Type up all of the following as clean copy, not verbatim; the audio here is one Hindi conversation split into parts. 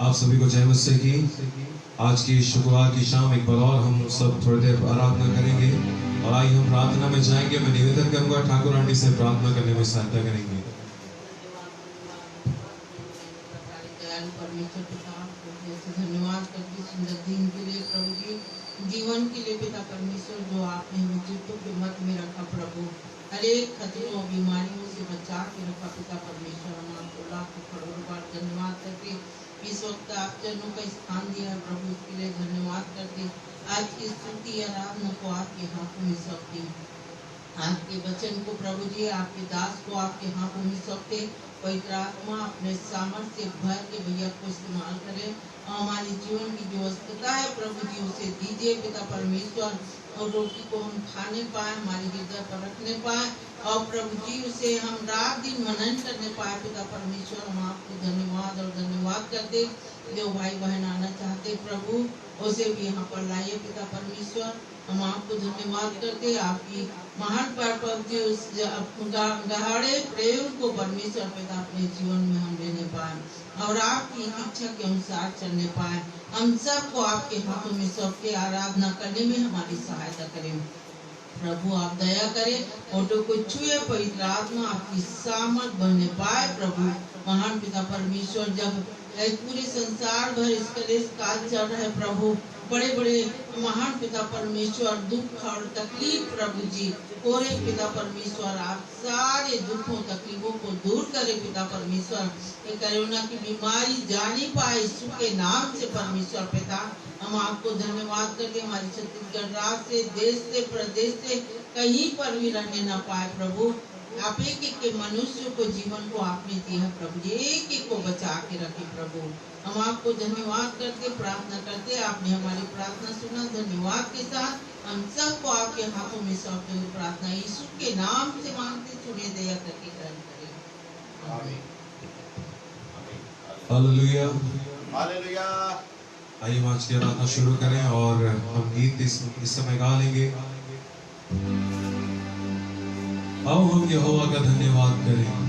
आप सभी को जय मसीह की। आज की शुक्रवार की शाम एक बार और हम सब थोड़ी देर आराधना करेंगे और आइए हम प्रार्थना में जाएंगे। मैं निवेदन करूंगा ठाकुर आंटी से प्रार्थना करने में सहायता करेंगे। परमेश्वर पिता धन्यवाद करती सुंदर दिन के लिए, प्रभु जी जीवन के लिए पिता परमेश्वर, जो आपने मुझको के मत में रखा प्रभु, हर एक खतरों और बीमारियों से बचा के रखा पिता परमेश्वर। हम आपको लाखों करोड़ों बार धन्यवाद करते इस वक्त आप जनों का स्थान दिया प्रभु, इसके लिए धन्यवाद करते। आज की स्तुति आराधना को आपके हाथों में सौंपते, आपके वचन को प्रभु जी आपके दास को आपके हाथों में सौंपते। पवित्र आत्मा अपने सामर्थ्य भर के भैया को इस्तेमाल करे और हमारे जीवन की जो अवस्था है प्रभु जी उसे दीजिए पिता परमेश्वर, और रोटी को हम खाने पाए, हमारे हृदय पर रखने पाए और प्रभु जी उसे हम रात दिन मनन करने पाए पिता परमेश्वर। हम आपको धन्यवाद और धन्यवाद करते। जो भाई बहन आना चाहते प्रभु उसे भी यहाँ पर लाइए पिता परमेश्वर। हम आपको धन्यवाद करते आपकी महान प्रभु उस गहरे प्रेम को परमेश्वर पिता अपने जीवन में हम लेने पाए और आपकी इच्छा के अनुसार चलने पाए। हम सबको आपके हाथों में सबके आराधना करने में हमारी सहायता करें प्रभु। आप दया करें और को छुए, पवित्र आत्मा आपकी सामर्थ बनने पाए प्रभु। महान पिता परमेश्वर, जब पूरे संसार भर इस कलेश काल चल रहे प्रभु, बड़े बड़े महान पिता परमेश्वर दुख और तकलीफ प्रभु जी हो रहे पिता परमेश्वर, आप सारे दुखों तकलीफों को दूर करें पिता परमेश्वर। कोरोना की बीमारी जाने पाए यीशु के नाम से परमेश्वर पिता। हम आपको धन्यवाद करके हमारे छत्तीसगढ़ राज्य से, देश से, प्रदेश से कहीं पर भी रहने ना पाए प्रभु। आप एक एक के मनुष्य को जीवन को आपने दिया प्रभु जी, एक एक को बचा के रखे प्रभु। हम आपको धन्यवाद करते प्रार्थना करते, आपने हमारी प्रार्थना सुना। धन्यवाद के साथ हम सबको आपके हाथों में सौंपते हुए प्रार्थना यीशु के नाम से मांगते, सुने दया करके ग्रहण करें। आमीन। Hallelujah hallelujah. आइए हम आज की आराधना शुरू करें और हम गीत इस समय गा लेंगे। आओ हम यहोवा का धन्यवाद करें।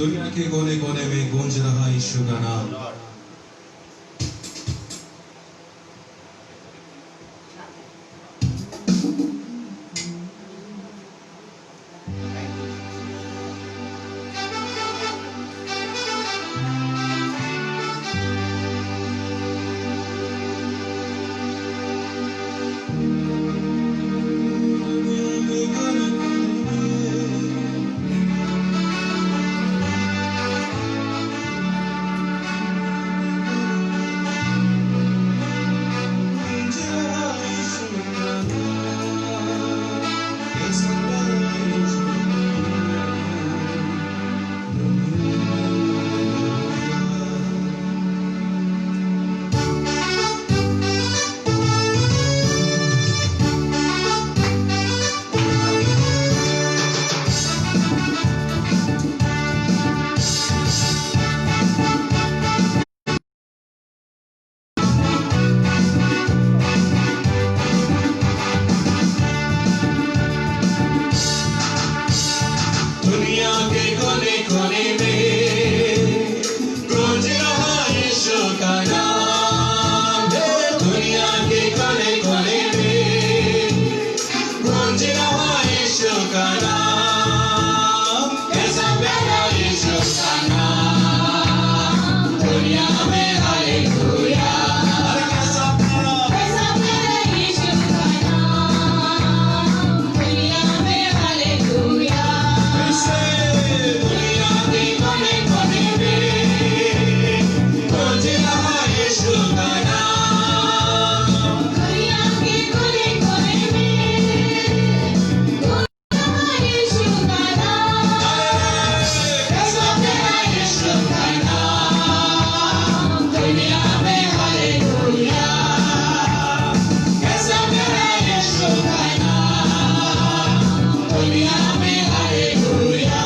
दुनिया के कोने कोने में गूंज रहा यीशु का नाम। दुनिया के कोने कोने में गूंज रहा यीशु का नाम। दुनिया के कोने कोने में गूंज रहा यीशु का नाम। कैसा प्यारा यीशु का नाम, दुनिया में हालेलुया। कैसा प्यारा यीशु का नाम, दुनिया में हालेलुया। दुनिया के कोने कोने में गूंज रहा यीशु का नाम। दुनिया के कोने कोने में गूंज रहा यीशु का नाम। कैसा प्यारा यीशु का नाम, दुनिया में हालेलुया। कैसा प्यारा यीशु का नाम, दुनिया में हालेलुया।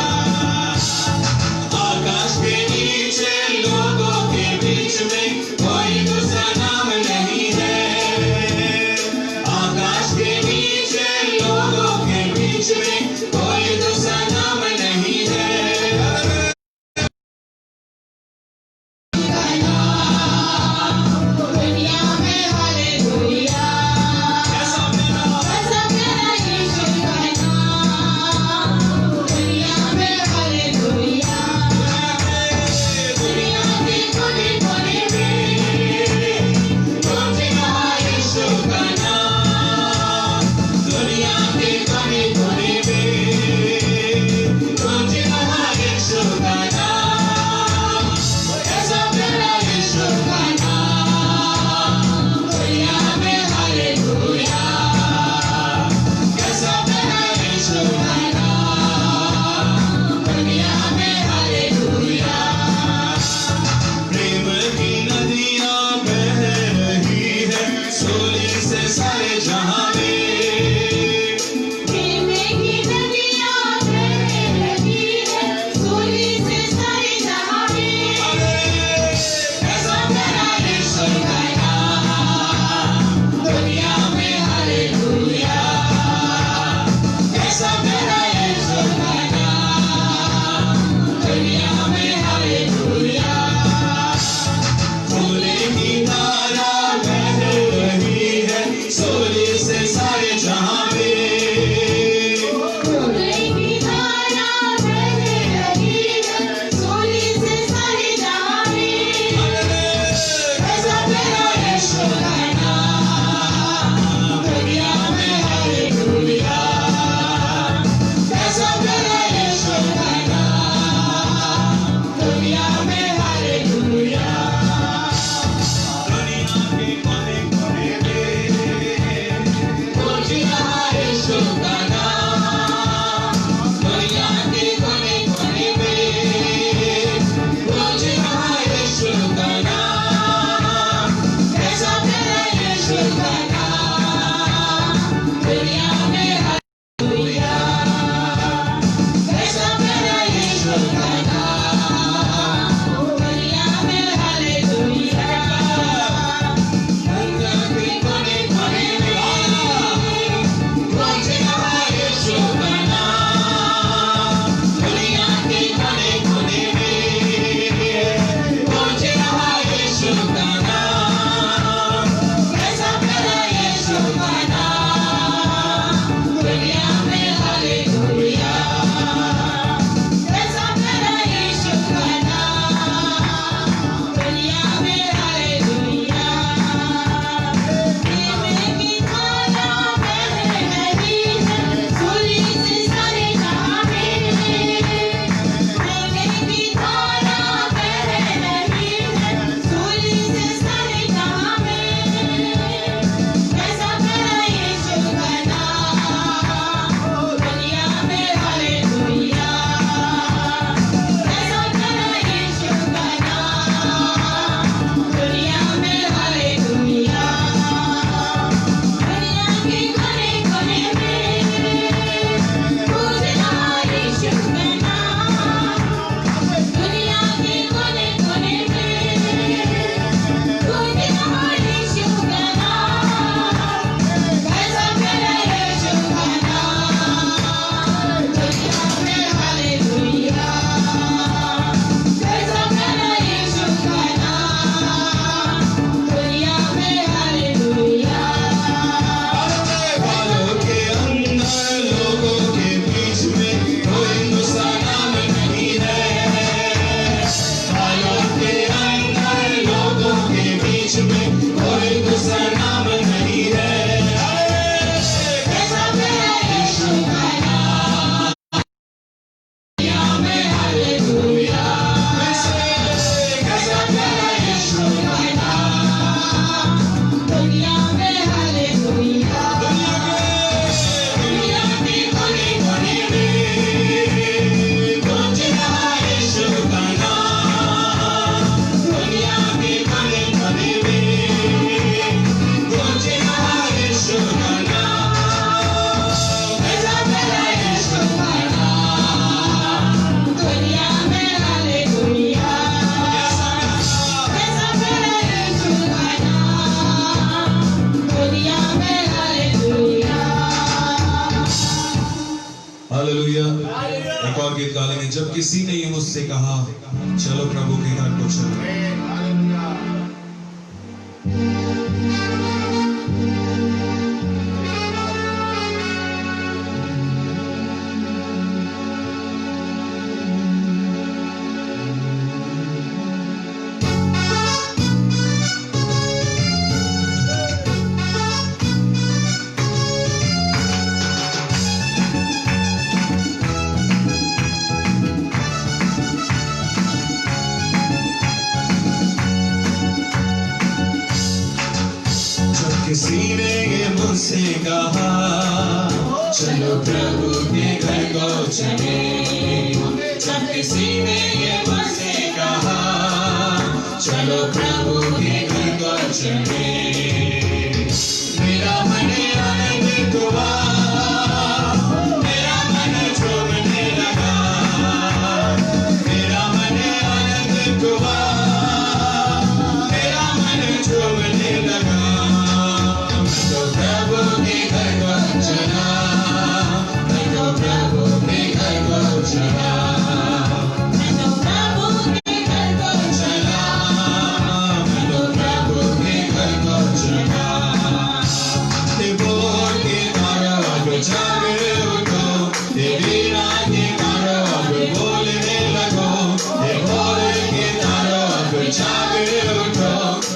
आकाश के नीचे लोगों के बीच में कोई दूसरा नाम नहीं है। आकाश के नीचे लोगों के बीच में कोई दूसरा नाम नहीं है। दुनिया में हालेलुया। कैसा प्यारा यीशु का नाम, दुनिया में हालेलुया। दुनिया के कोने कोने में गूंज रहा यीशु का नाम। दुनिया के कोने कोने में गूंज रहा यीशु का नाम। कैसा प्यारा यीशु का नाम, दुनिया में हालेलुया। कैसा प्यारा यीशु का नाम, दुनिया में हालेलुया। प्रेम की नदियां बह रही है सूली से सारे जहां में। प्रेम की नदियां बह रही है सूली से सारे जहां में। कैसा प्यारा यीशु का नाम, दुनिया में हालेलुया। कैसा प्यारा यीशु का नाम, दुनिया में हालेलुया। फूले की धारा बह रही है सूली से गीत गा लेंगे। जब किसी ने ये मुझसे कहा चलो प्रभु के घर को चलो। किसी ने ये मुझसे कहा चलो प्रभु के घर को चले। जब किसी ने ये मुझसे कहा चलो प्रभु के घर को चले, मेरा मन आनंदित हुआ, मेरा मन झूमने लगा, मेरा मन आनंदित हुआ, मेरा मन झूमने लगा। तो प्रभु के घर को चला, मैं तो प्रभु के घर को चला, मैं तो प्रभु के घर को चला, मैं तो प्रभु के घर को चला। बोल के मारो अब जागे उठो, वीरा के मारो अब बोलने लगो, बोल के मारो अब जागे उठो,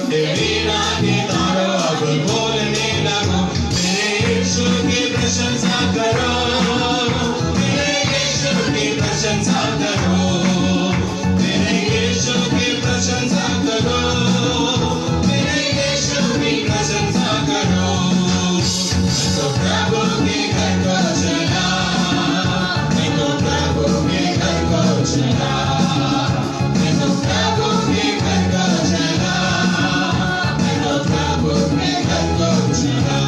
वीरा के मारो अब बोलने लगो। मेरे यीशु की प्रशंसा करो, मेरे यीशु की प्रशंसा करो, मेरे यीशु की प्रशंसा करो, मेरे यीशु की प्रशंसा करो। मैं तो प्रभु के घर को चला, मैं तो प्रभु के घर को चला, मैं तो प्रभु के घर को चला, मैं तो प्रभु के घर को चला।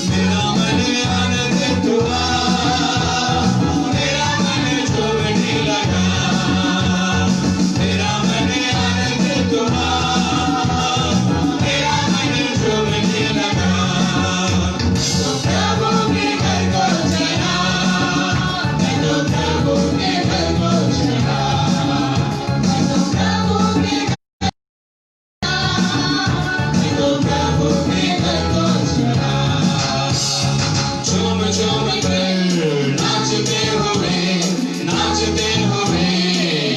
मेरा मन आनंदित हुआ, मेरा मन झूमने लगा, मेरा मन आनंदित हुआ, मेरा मन झूमने लगा। तो प्रभु के घर को चला, मैं तो प्रभु के घर को चला, मैं तो प्रभु के मैं तो प्रभु के घर को चला। झूम झूम कर नाचते हुए, नाचते हुए,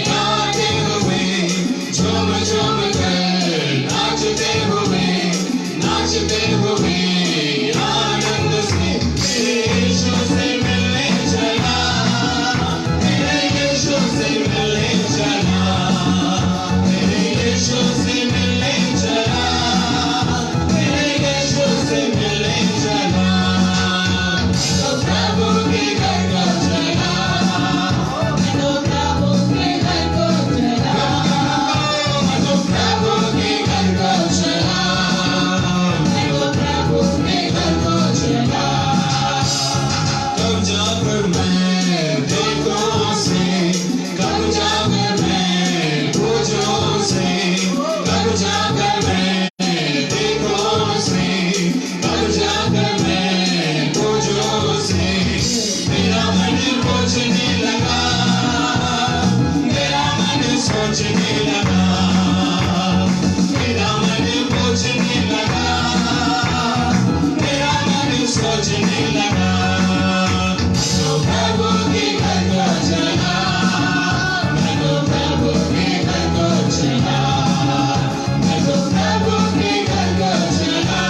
गाते हुए, झूम झूम कर नाचते हुए, नाचते हुए, आनंद से मेरे यीशु से मिलने चला, मेरे यीशु से मिलने चला, मेरे यीशु से मिलने चला, मेरे यीशु से मिलने चला। तो प्रभु के घर को चला, मैं तो प्रभु के घर को चला, मैं तो प्रभु के घर को चला, मैं तो प्रभु के घर को चला। कब जाकर मैं देखूं उसे, कब जाकर मैं पूछूं उसे, कब जाकर मैं देखूं उसे, कब जाकर मैं पूछूं उसे। मेरा मन पूछने लगा, मेरा मन सोचने लगा, मेरा मन पूछने लगा, मेरा मन सोचने लगा। तो प्रभु के घर को चला, मैं तो प्रभु के घर को चला, मैं तो प्रभु के घर को चला,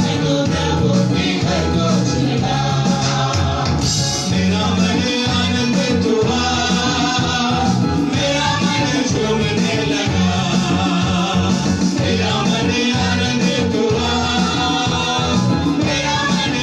मैं तो प्रभु के घर को चला। मेरा मन आनंदित हुआ, मेरा मन झूमने लगा, मेरा मन आनंदित हुआ, मेरा मन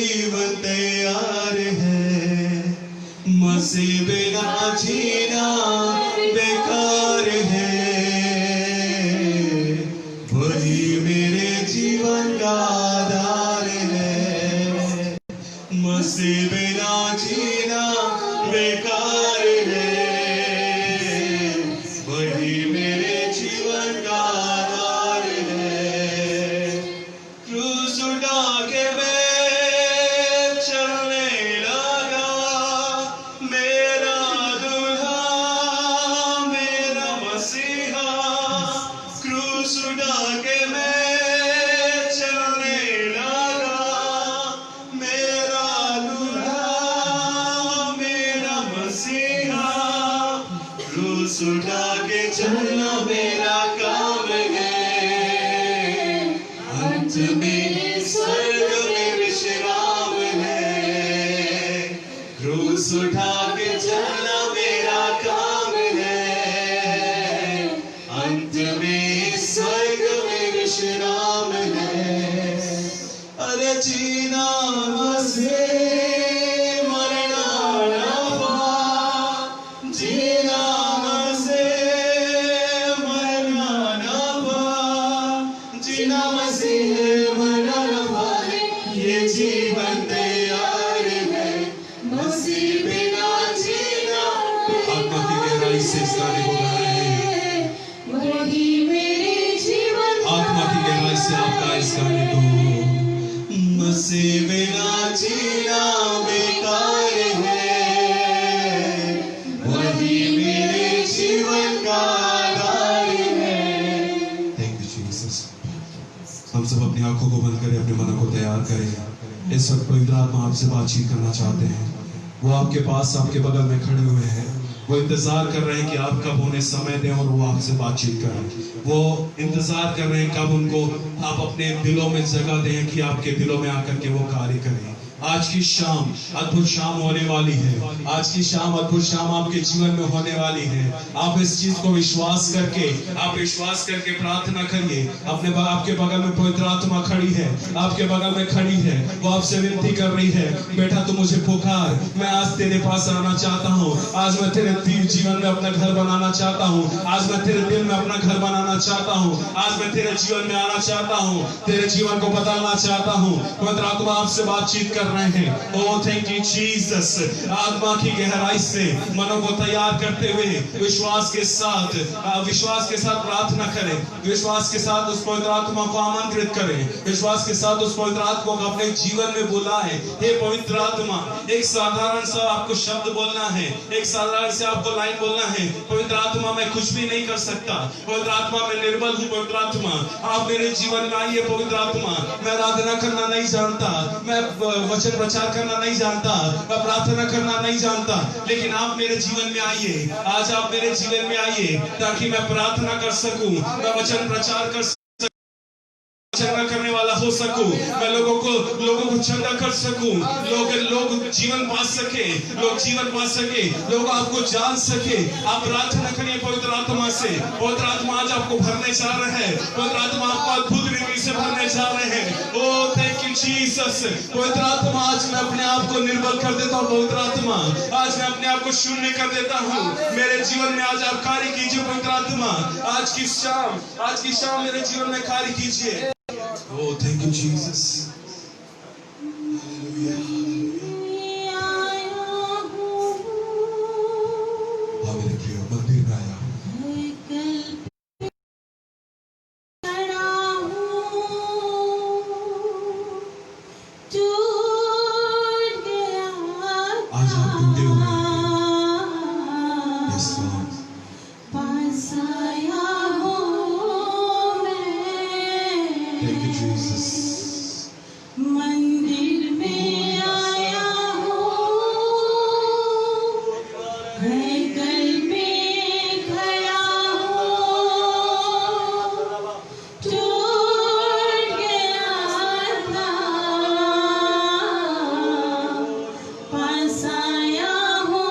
जीवन तैयार है, मसीह बिना जीना बेकार है, वही मेरे जीवन का आधार है, मसीह बिना जीना बेकार है, वही मेरे जीवन का आधार है। क्रूस उठा के मैं चलने लगा, मेरा दूल्हा मेरा मसीहा। क्रूस उठा के मैं चलने लगा, मेरा दूल्हा मेरा मसीहा। क्रूस उठा के चलना मेरा काम है, अंत में स्वर्ग में विश्राम है। क्रूस उठा के चलना मेरा काम है, अंत में स्वर्ग में विश्राम है। अरे जीना मसीह, मरना नफा, जीना मसीह, मरना नफा, जीना मसीह, मरना नफा है, ये जीवन तैयार है, मसीह बिना जीना। आत्मा की गहराई से इस गाने को गाएं, वही मेरे जीवन आत्मा की गहराई से आप गाएं इस गाने को। मसीह बिना जीना बेकार है, वही मेरे जीवन का आधार है। Thank you Jesus. हम सब अपनी आंखों को बंद करें, अपने मन को तैयार करें। इस वक्त पवित्र आत्मा आपसे बातचीत करना चाहते हैं। वो आपके पास, आपके बगल में खड़े हुए हैं। वो इंतजार कर रहे हैं कि आप कब उन्हें समय दें और वो आपसे बातचीत करें। वो इंतजार कर रहे हैं कब उनको आप अपने दिलों में जगह दें कि आपके दिलों में आकर के वो कार्य करें। आज की शाम अद्भुत शाम होने वाली है। आज की शाम अद्भुत शाम आपके जीवन में होने वाली है। आप इस चीज को विश्वास करके प्रार्थना करिए। आपके बगल में पवित्र आत्मा खड़ी है, आपके बगल में खड़ी है। वो आपसे विनती कर रही है, बेटा तू मुझे पुकार, मैं आज तेरे पास आना चाहता हूँ। आज मैं तेरे जीवन में अपना घर बनाना चाहता हूँ। आज मैं तेरे दिल में अपना घर बनाना चाहता हूँ। आज मैं तेरे जीवन में आना चाहता हूँ, तेरे जीवन को बदलना चाहता हूँ। पवित्र आत्मा आपसे बातचीत कर रहे हैं। Oh thank you Jesus. आत्मा की गहराई से मनों को तैयार करते हुए विश्वास के साथ प्रार्थना करें। विश्वास के साथ उस पवित्र आत्मा को आमंत्रित करें। विश्वास के साथ उस पवित्र आत्मा को अपने जीवन में बुलाएं। हे पवित्र आत्मा, एक साधारण सा आपको शब्द बोलना है, एक साधारण से आपको लाइन बोलना है। पवित्र आत्मा मैं कुछ भी नहीं कर सकता, पवित्र आत्मा मैं निर्बल हूँ। पवित्र आत्मा आप मेरे जीवन में आइए। पवित्र आत्मा मैं आराधना करना नहीं जानता, मैं वचन प्रचार करना नहीं जानता, मैं प्रार्थना करना नहीं जानता, लेकिन आप मेरे जीवन में आइए। आज आप मेरे जीवन में आइए ताकि मैं प्रार्थना कर सकूं, मैं वचन प्रचार कर चंगा करने वाला हो सकूं, मैं लोगों को चंगा कर सकूं, लोग जीवन पा सके, लोग आपको जान सके। आप प्रार्थना करिए पवित्र आत्मा से। पवित्र आत्मा आज आपको भरने जा रहे हैं। पवित्र आत्मा आपको अद्भुत रीति से भरने जा रहे हैं। Oh thank you Jesus. पवित्र आत्मा आज मैं अपने आप को निर्बल कर देता हूँ। पवित्र आत्मा आज मैं अपने आप को शून्य कर देता हूँ। मेरे जीवन में आज आप कार्य कीजिए। पवित्र आत्मा आज की शाम मेरे जीवन में कार्य कीजिए। Oh, thank you, Jesus. Hallelujah. हाँ मेरे प्रिय, मंदिर में आया हूँ। आज आप टूटे हुए हैं। Yes, Lord. Thank you, Jesus. मंदिर में आया हूँ, हैकल में खड़ा हूँ, टूट गया था, पास आया हूँ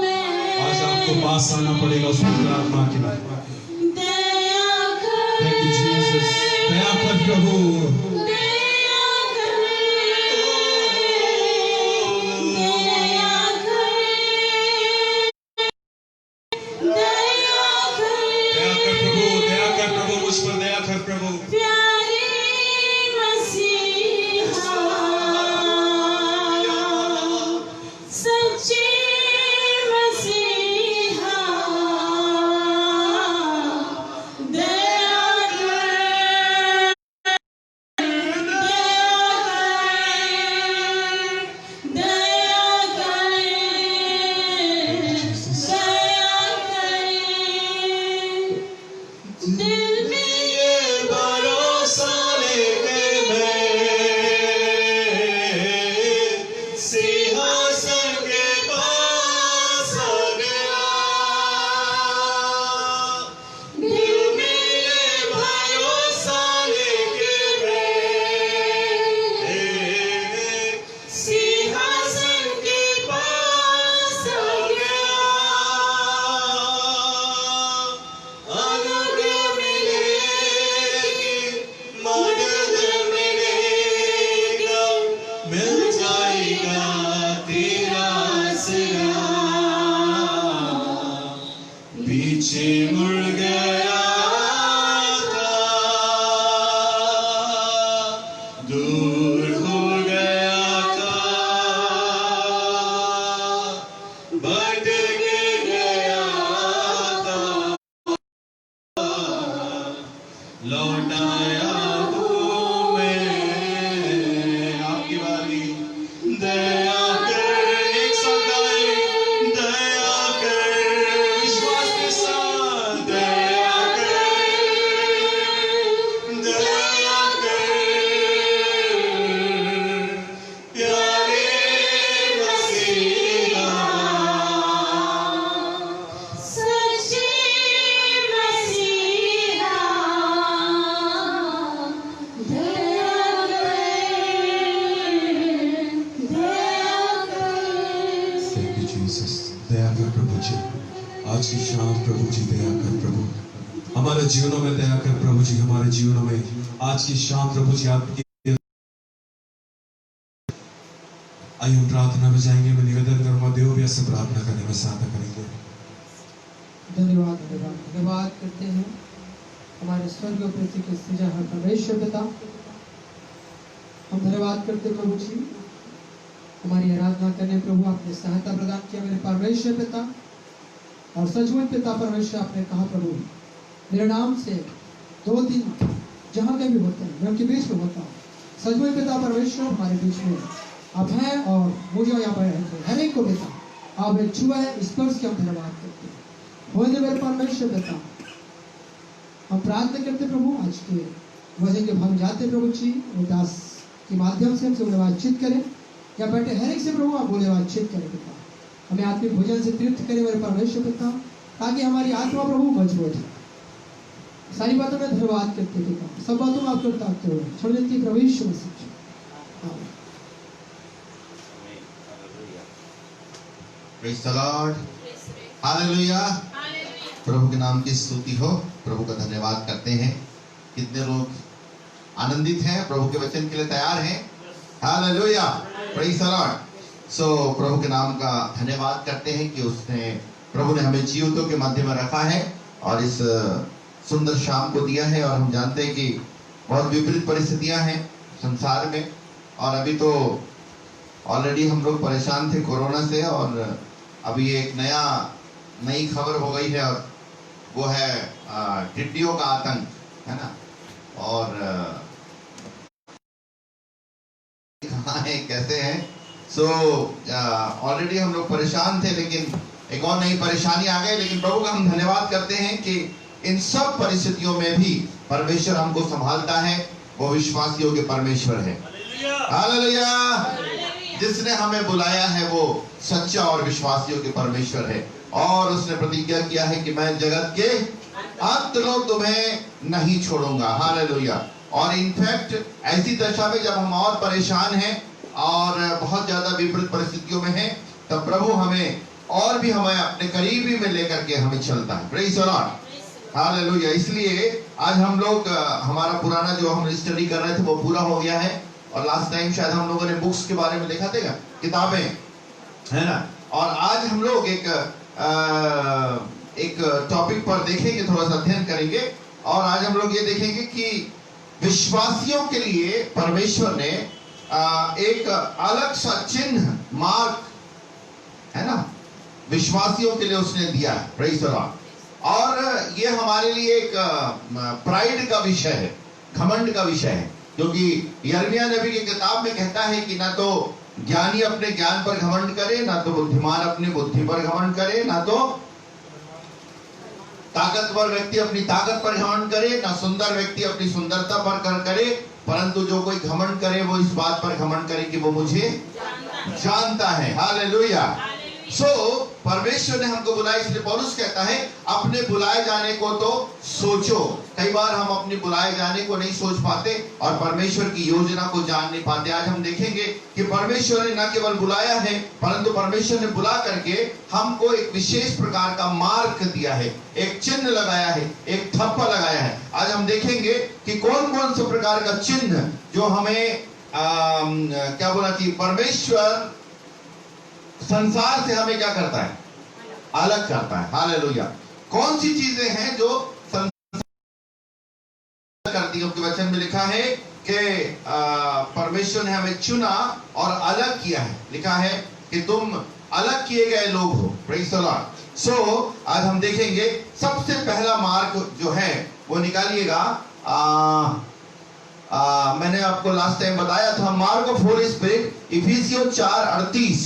मैं। आज आपको पास आना पड़ेगा उस पवित्र आत्मा के लिए। Thank you, Jesus. दया कर प्रभु। मिल जाएगा तेरा आसरा। पीछे मुड़ गया था, दूर हो गया था, भटक गया था, लौट आया हूँ मैं। आपकी बारी। दया कर, एक साथ गाएं, दया कर, विश्वास के साथ, दया कर, दया कर, प्यारे मसीहा। सच्चे मसीहा दया कर। Thank you Jesus. दया कर प्रभु जी, आज की शाम प्रभु जी दया कर प्रभु, हमारे जीवनों में दया कर प्रभु जी, हमारे जीवनों में आज की शाम प्रभु जी आपकी। आइए हम प्रार्थना में जाएंगे। मैं निवेदन करूंगा देव भी ऐसे प्रार्थना करने में सहायता करेंगे। धन्यवाद धन्यवाद धन्यवाद करते हैं हमारे स्वर्गीय पृथ्वी के सृजनहार परमेश्वर पिता। हम धन्यवाद करते प्रभु जी, हमारी आराधना करने प्रभु आपने सहायता प्रदान किया मेरे परमेश्वर पिता। और सचमुच पिता परमेश्वर आपने कहा प्रभु मेरे नाम से 2-3 जहाँ के भी होते हैं मैं उनके बीच में होता हूँ। सचमुच पिता परमेश्वर हमारे बीच में आप हैं और मुझे यहाँ पर रहते हैं। हर एक को पिता आप एक छुआ है स्पर्श के हम धन्यवाद करते हैं। होने मेरे परमेश्वर पिता हम प्रार्थना करते प्रभु आज के वचन के भाग जाते प्रभु जी वो दास के माध्यम से हमसे बोले बातचीत करें या बैठे हर एक से प्रभु आप बोले बातचीत करें पिता। हमें आत्मिक भोजन से तीर्थ करें मेरे परमेश्वर पिता, ताकि हमारी आत्मा प्रभु मजबूत है। सारी बातों में धन्यवाद करते पिता, सब बातों में आप करता हुए छोड़ देती प्रभु यीशु मसीह। आमीन। Praise the Lord. हालेलुया। प्रभु के नाम की स्तुति हो। प्रभु का धन्यवाद करते हैं। कितने लोग आनंदित हैं, प्रभु के वचन के लिए तैयार हैं? Hallelujah. Praise the lord. So प्रभु के नाम का धन्यवाद करते हैं कि उसने प्रभु ने हमें जीवितों के मध्य में रखा है और इस सुंदर शाम को दिया है। और हम जानते हैं कि बहुत विपरीत परिस्थितियां हैं संसार में, और अभी तो ऑलरेडी हम लोग परेशान थे कोरोना से, और अभी एक नई खबर हो गई है और वो है टिड्डियों का आतंक, है ना। और कहाँ है, कैसे हैं। सो ऑलरेडी हम लोग परेशान थे, लेकिन एक और नई परेशानी आ गई। लेकिन प्रभु का हम धन्यवाद करते हैं कि इन सब परिस्थितियों में भी परमेश्वर हमको संभालता है। वो विश्वासियों के परमेश्वर है। हालेलुया। जिसने हमें बुलाया है वो सच्चा और विश्वासियों के परमेश्वर है, और उसने प्रतिज्ञा किया है कि मैं जगत के अंत तक तुम्हें नहीं छोड़ूंगा। हालेलुया। और इनफैक्ट ऐसी दशा में जब हम और परेशान हैं और बहुत ज्यादा विपरीत परिस्थितियों में हैं, तब प्रभु हमें और भी हमें अपने करीबी में लेकर के हमें चलता है। Praise the Lord. हालेलुया। इसलिए आज हम लोग हमारा पुराना जो हम स्टडी कर रहे थे वो पूरा हो गया है, और लास्ट टाइम शायद हम लोगों ने बुक्स के बारे में देखा था, किताबें, है ना। और आज हम लोग एक टॉपिक पर देखेंगे, थोड़ा सा अध्ययन करेंगे। और आज हम लोग ये देखेंगे कि विश्वासियों के लिए परमेश्वर ने एक अलग सा चिन्ह, मार्क, है ना, विश्वासियों के लिए उसने दिया है। Praise the Lord. और ये हमारे लिए एक प्राइड का विषय है, घमंड का विषय है, क्योंकि यिर्मयाह नबी की किताब में कहता है कि ना तो ज्ञानी अपने ज्ञान पर घमंड करे, ना तो बुद्धिमान अपनी बुद्धि पर घमंड करे, ना तो ताकतवर व्यक्ति अपनी ताकत पर घमंड करे, ना सुंदर व्यक्ति अपनी सुंदरता पर करे, परंतु जो कोई घमंड करे वो इस बात पर घमंड करे कि वो मुझे जानता है। हालेलुया। सो परमेश्वर ने हमको बुलाया, इसलिए पौलुस कहता है अपने बुलाए जाने को तो सोचो। कई बार हम अपने बुलाए जाने को नहीं सोच पाते और परमेश्वर की योजना को जान नहीं पाते। आज हम देखेंगे कि परमेश्वर ने न केवल बुलाया है, परंतु परमेश्वर ने बुला करके हमको एक विशेष प्रकार का मार्क दिया है, एक चिन्ह लगाया है, एक थप्पा लगाया है। आज हम देखेंगे कि कौन कौन से प्रकार का चिन्ह जो हमें क्या बोला कि परमेश्वर संसार से हमें क्या करता है, अलग करता है। हालेलुया। कौन सी चीजें हैं जो संसार करती है? उसके वचन में लिखा है कि परमेश्वर ने हमें चुना और अलग किया है। लिखा है कि तुम अलग किए गए लोग हो। Praise the lord. सो आज हम देखेंगे सबसे पहला मार्ग जो है वो निकालिएगा। मैंने आपको लास्ट टाइम बताया था, मार्ग ऑफ होली स्पिरिट, इफिसियों 4:38।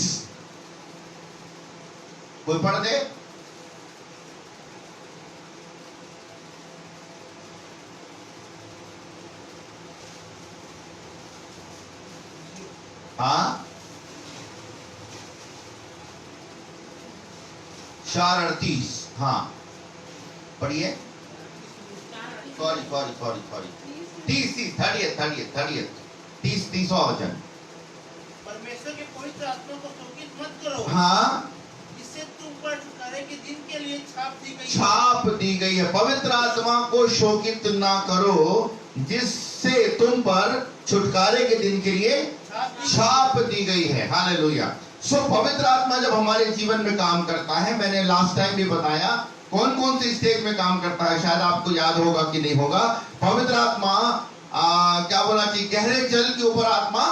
कोई पढ़ दे? हाँ, 4:38। हाँ पढ़िए। सॉरी 30वां वचन। परमेश्वर के पवित्र आत्मा को शोकित मत करो। हाँ, इससे तुम पर छुटकारे के दिन के लिए छाप दी गई है। पवित्र आत्मा को शोकित ना करो, जिससे तुम पर छुटकारे के दिन के लिए छाप दी गई है। हालेलुया। सो पवित्र आत्मा जब हमारे जीवन में काम करता है, मैंने लास्ट टाइम भी बताया कौन कौन से स्टेज में काम करता है, शायद आपको याद होगा कि नहीं होगा। पवित्र आत्मा क्या बोला कि गहरे जल के ऊपर आत्मा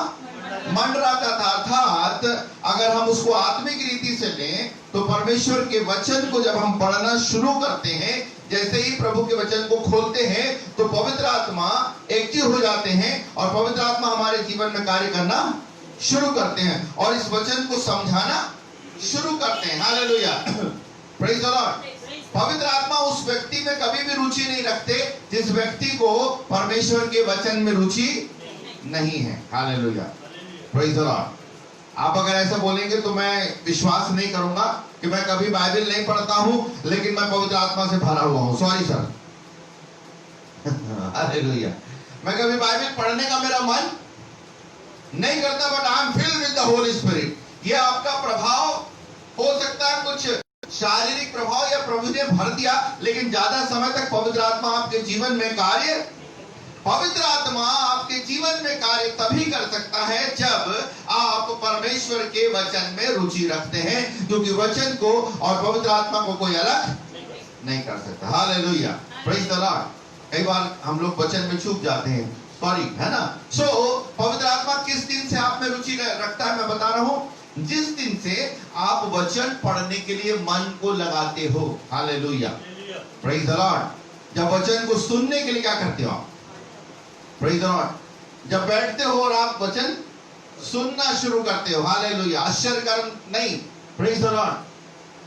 मंडराता था। अर्थात अगर हम उसको आत्मिक रीति से लें तो परमेश्वर के वचन को जब हम पढ़ना शुरू करते हैं, जैसे ही प्रभु के वचन को खोलते हैं तो पवित्र आत्मा एक्टिव हो जाते हैं और पवित्र आत्मा हमारे जीवन में कार्य करना शुरू करते हैं और इस वचन को समझाना शुरू करते हैं। हालेलुया। Praise the Lord. पवित्र आत्मा उस व्यक्ति में कभी भी रुचि नहीं रखते जिस व्यक्ति को परमेश्वर के वचन में रुचि नहीं है। हालेलुया। Praise the Lord. आप अगर ऐसा बोलेंगे तो मैं विश्वास नहीं करूंगा कि मैं कभी बाइबल नहीं पढ़ता हूं लेकिन मैं पवित्र आत्मा से भरा हुआ हूं। Sorry sir. हालेलुया। मैं कभी बाइबल पढ़ने का मेरा मन नहीं करता, but I am filled with the Holi spirit. ये आपका प्रभाव हो सकता है, कुछ शारीरिक प्रभाव या प्रभु ने भर दिया, लेकिन ज्यादा समय तक पवित्र आत्मा आपके जीवन में कार्य पवित्र आत्मा आपके जीवन में कार्य तभी कर सकता है जब आप परमेश्वर के वचन में रुचि रखते हैं, क्योंकि वचन को और पवित्र आत्मा को कोई अलग नहीं कर सकता। हालेलुया। Praise the Lord. कई बार हम लोग वचन में चूक जाते हैं, सॉरी, है ना। सो पवित्र आत्मा किस दिन से आप में रुचि रखता है मैं बता रहा हूं, जिस दिन से आप वचन पढ़ने के लिए मन को लगाते हो। हालेलुया। Praise the Lord. जब वचन को सुनने के लिए क्या करते हो आप? Praise the Lord. जब बैठते हो और आप वचन सुनना शुरू करते हो। हालेलुया। आश्चर्यकारक नहीं। Praise the Lord.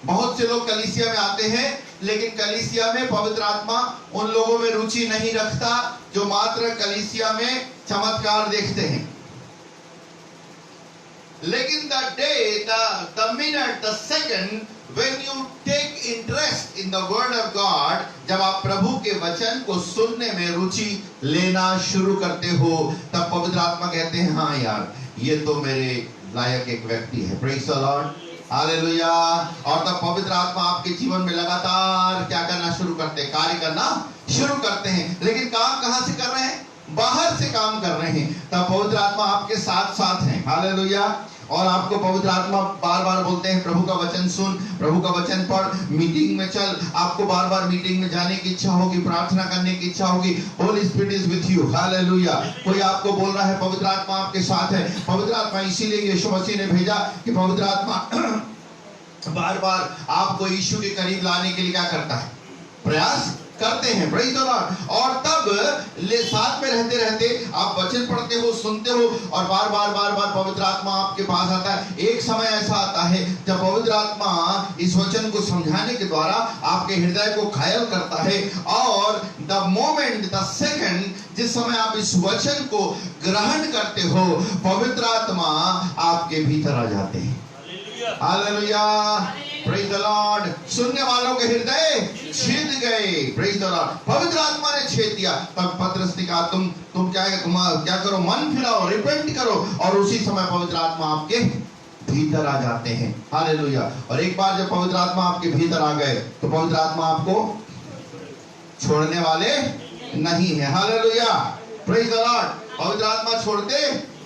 बहुत से लोग कलीसिया में आते हैं लेकिन कलीसिया में पवित्र आत्मा उन लोगों में रुचि नहीं रखता जो मात्र कलीसिया में चमत्कार देखते हैं। लेकिन the day, the minute, the second when you take interest in the word of God, जब आप प्रभु के वचन को सुनने में रुचि लेना शुरू करते हो, तब पवित्र आत्मा कहते हैं हाँ यार, ये तो मेरे लायक एक व्यक्ति है। Praise the Lord. हालेलुया। और तब पवित्र आत्मा आपके जीवन में लगातार क्या करना शुरू करते हैं? कार्य करना शुरू करते हैं। लेकिन काम कहां से कर रहे हैं? बाहर से काम कर रहे हैं। तब पवित्र आत्मा आपके साथ साथ है। हालेलुया। और आपको पवित्र आत्मा बार बार बोलते हैं प्रभु का वचन सुन, प्रभु का वचन पढ़, मीटिंग में चल। आपको बार बार मीटिंग में जाने की इच्छा होगी, प्रार्थना करने की इच्छा होगी। Holi spirit is with you. Hallelujah. कोई आपको बोल रहा है पवित्र आत्मा आपके साथ है। पवित्र आत्मा इसीलिए यीशु मसीह ने भेजा कि पवित्र आत्मा बार बार आपको यीशु के करीब लाने के लिए क्या करता है? प्रयास करते हैं। Praise the Lord. और तब साथ में रहते रहते आप वचन पढ़ते हो, सुनते हो और बार बार पवित्र आत्मा आपके पास आता है। एक समय ऐसा आता है जब पवित्र आत्मा इस वचन को समझाने के द्वारा आपके हृदय को घायल करता है और द मोमेंट, द सेकंड जिस समय आप इस वचन को ग्रहण करते हो, पवित्र आत्मा आपके भीतर आ जाते हैं। हालेलुया। Praise the Lord. सुनने वालों के हृदय छेद गए। Praise the Lord. पवित्र आत्मा ने छेद दिया। तब पतरस ने कहा तुम क्या करो? मन फिराओ, रिपेंट करो। और उसी समय पवित्र आत्मा आपके भीतर आ जाते हैं। हालेलुया। और एक बार जब पवित्र आत्मा आपके भीतर आ गए तो पवित्र आत्मा आपको छोड़ने वाले नहीं है। हालेलुया। Praise the Lord. पवित्र आत्मा छोड़ते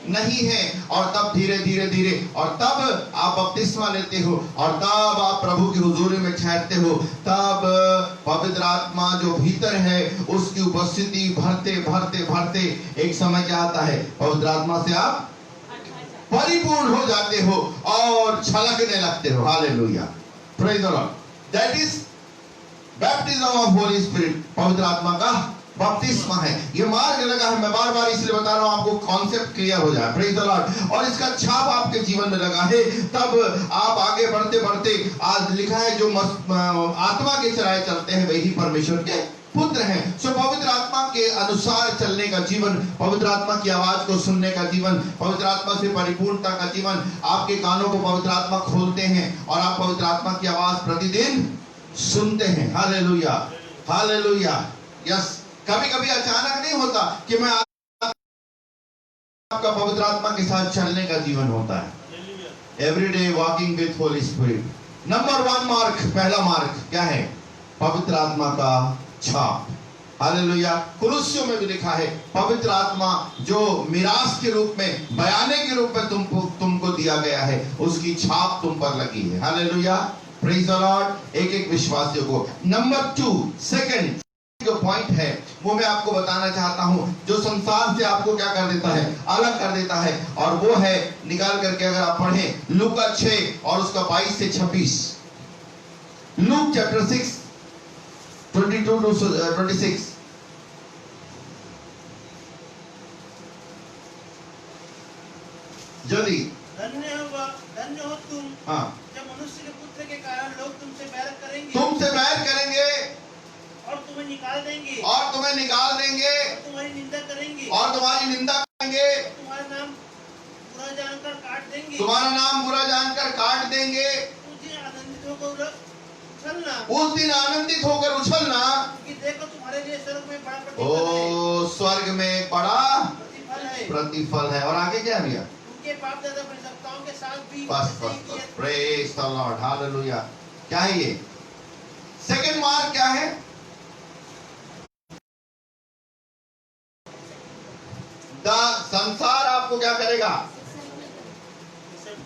नहीं है। और तब धीरे धीरे धीरे और तब आप बपतिस्मा लेते हो और तब आप प्रभु की हुजूरी में ठहरते हो, तब पवित्र आत्मा जो भीतर है उसकी उपस्थिति भरते भरते भरते एक समय क्या आता है, पवित्र आत्मा से आप परिपूर्ण हो जाते हो और छलकने लगते हो। Hallelujah, praise the Lord. That is baptism of Holi spirit, पवित्र आत्मा का बपतिस्मा है। ये मार्ग लगा है, मैं बार बार इसलिए बता रहा हूं आपको कॉन्सेप्ट क्लियर हो जाए। Praise the Lord. और इसका छाप आपके जीवन में लगा है, तब आप आगे बढ़ते बढ़ते, आज लिखा है जो आत्मा के चराए चलते हैं वही परमेश्वर के पुत्र हैं। सो पवित्र आत्मा के अनुसार चलने का जीवन, पवित्र आत्मा की आवाज को सुनने का जीवन, पवित्र आत्मा से परिपूर्णता का जीवन, आपके कानों को पवित्र आत्मा खोलते हैं और आप पवित्र आत्मा की आवाज प्रतिदिन सुनते हैं। Hallelujah, hallelujah. यस, कभी कभी अचानक नहीं होता कि मैं आपका पवित्र आत्मा के साथ चलने का जीवन होता है। Every day walking with Holi spirit. Number 1 mark, पहला मार्क क्या है? पवित्र आत्मा का छाप। हालेलुया। कुलुस्सियों में भी लिखा है पवित्र आत्मा जो मिरास के रूप में, बयाने के रूप में तुमको दिया गया है, उसकी छाप तुम पर लगी है। Hallelujah, praise the lord. एक एक विश्वासियों को। नंबर 2, सेकंड जो पॉइंट है वो मैं आपको बताना चाहता हूं, जो संसार से आपको क्या कर देता है, अलग कर देता है, और वो है, निकाल करके अगर आप पढ़ें लूका 6 और उसका 22 से 26। Luke chapter 6 22 to 26। जल्दी। धन्य हो तुम हाँ, जब मनुष्य के पुत्र के कारण लोग तुमसे बैर करेंगे तुमसे बैर करेंगे और तुम्हें निकाल देंगे और तुम्हें निकाल देंगे और तुम्हारी निंदा करेंगे और तुम्हारी निंदा करेंगे, तुम्हारा नाम बुरा जानकर काट देंगे। तुम्हारा नाम बुरा जानकर काट देंगे। उस दिन आनंदित होकर उछलना, उस दिन आनंदित होकर उछलना, क्योंकि देखो तुम्हारे लिए स्वर्ग में बड़ा प्रतिफल है। ओ स्वर्ग में बड़ा प्रतिफल है। प्रतिफल है। और आगे क्या है भैया? उनके पाप दादा परिशुद्धताओं के साथ भी बस ऐसे बस ही बस, किए। Praise the Lord, hallelujah. क्या है ये? सेकंड मार्क क्या है? संसार आपको क्या करेगा?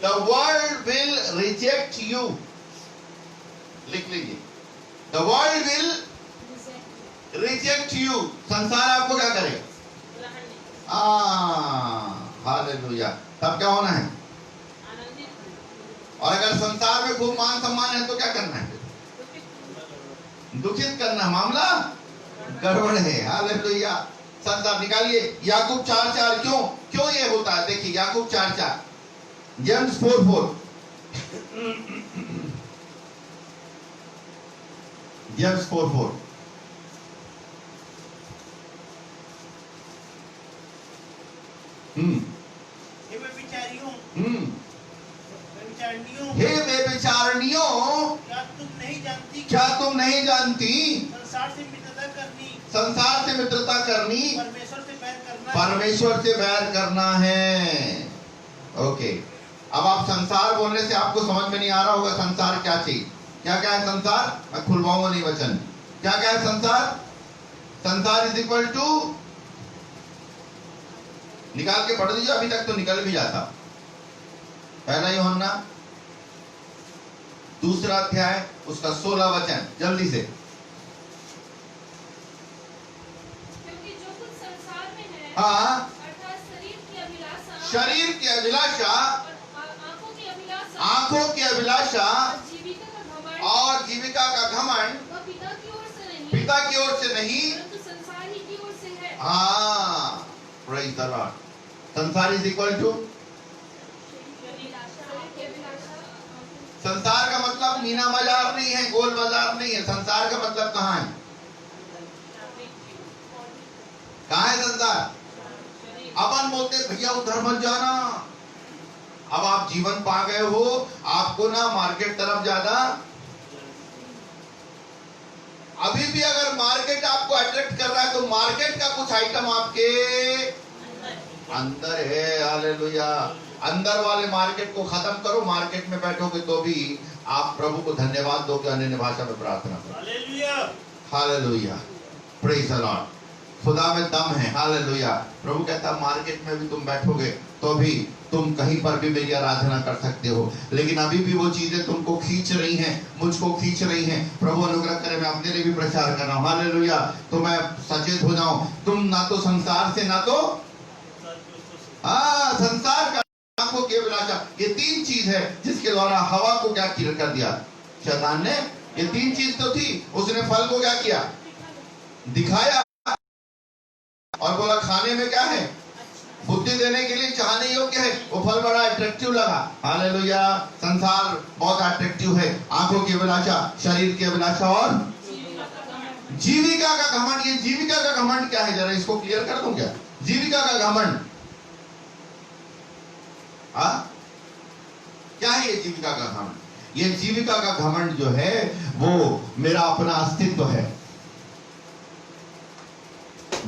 The world will reject you. लिख लीजिए, the world will reject you. संसार आपको क्या करेगा? हालेलुया। तब क्या होना है? और अगर संसार में खूब मान सम्मान है तो क्या करना है? दुखित करना। मामला गड़बड़ है। हालेलुया। संसार निकालिए। याकूब 4:4। क्यों ये होता है? देखिए याकूब 4:4, जेम्स 4:4, जेम्स 4:4। हे व्यभिचारियों, व्यभिचारिणियों, हे व्यभिचारिणियों, क्या तुम नहीं जानती? क्या तुम नहीं जानती? संसार से मित्रता करनी, संसार से मित्रता करनी परमेश्वर से बैर करना, परमेश्वर से बैर करना है। ओके, अब आप संसार बोलने से आपको समझ में नहीं आ रहा होगा संसार क्या चीज, क्या क्या है संसार? मैं खुलवाऊंगा नहीं वचन। क्या क्या है संसार? संसार इज इक्वल टू, निकाल के पढ़ दीजिए, अभी तक तो निकल भी जाता। पहला यूहन्ना 2 अध्याय उसका 16 वचन, जल्दी से। क्योंकि जो कुछ संसार में है, हाँ, अर्थात शरीर की अभिलाषा, शरीर की अभिलाषा, और आंखों की अभिलाषा, आंखों की अभिलाषा और जीविका का घमंड, और जीविका का घमंड वह पिता की ओर से नहीं, पिता की ओर से नहीं, परंतु संसार ही की ओर से है। हाँ, प्रेज द लॉर्ड। संसार इज इक्वल टू, संसार का मतलब मीना बाजार नहीं है, गोल बाजार नहीं है। संसार का मतलब कहाँ है? कहाँ है संसार? अपन बोलते भैया उधर मत जाना। अब आप जीवन पा गए हो, आपको ना मार्केट तरफ ज्यादा, अभी भी अगर मार्केट आपको अट्रैक्ट कर रहा है तो मार्केट का कुछ आइटम आपके अंदर है। हालेलुया। अंदर वाले मार्केट को खत्म करो, मार्केट में बैठोगे तो भी आप प्रभु को धन्यवाद दोगे, अन्य भाषा में प्रार्थना करो। Hallelujah, hallelujah, praise the Lord. खुदा में दम है। हालेलुया। प्रभु कहता है मार्केट में भी तुम बैठोगे तो भी तुम कहीं पर भी मेरी आराधना कर सकते हो। लेकिन अभी भी वो चीजें तुमको खींच रही हैं, मुझको खींच रही हैं। प्रभु अनुग्रह करे मैं अपने लिए भी प्रचार कर रहा हूँ, हालेलुया। तो मैं सचेत हो जाऊं, तुम ना तो संसार से, ना तो संसार का, आंखों की अभिलाषा, ये तीन चीज है जिसके द्वारा हवा को क्या कर दिया शैतान ने। ये तीन चीज तो थी, उसने फल को क्या किया, दिखाया और बोला खाने में क्या है, बुद्धि देने के लिए चाहने योग्य है। वो फल बड़ा अट्रैक्टिव लगा, हालेलुया। संसार बहुत अट्रैक्टिव है, आंखों की अभिलाषा, शरीर की अभिलाषा और जीविका का घमंड। ये जीविका का घमंड क्या है, जरा इसको क्लियर कर दूं क्या? जीविका का घमंड क्या है? ये जीविका का घमंड, ये जीविका का घमंड जो है वो मेरा अपना अस्तित्व है।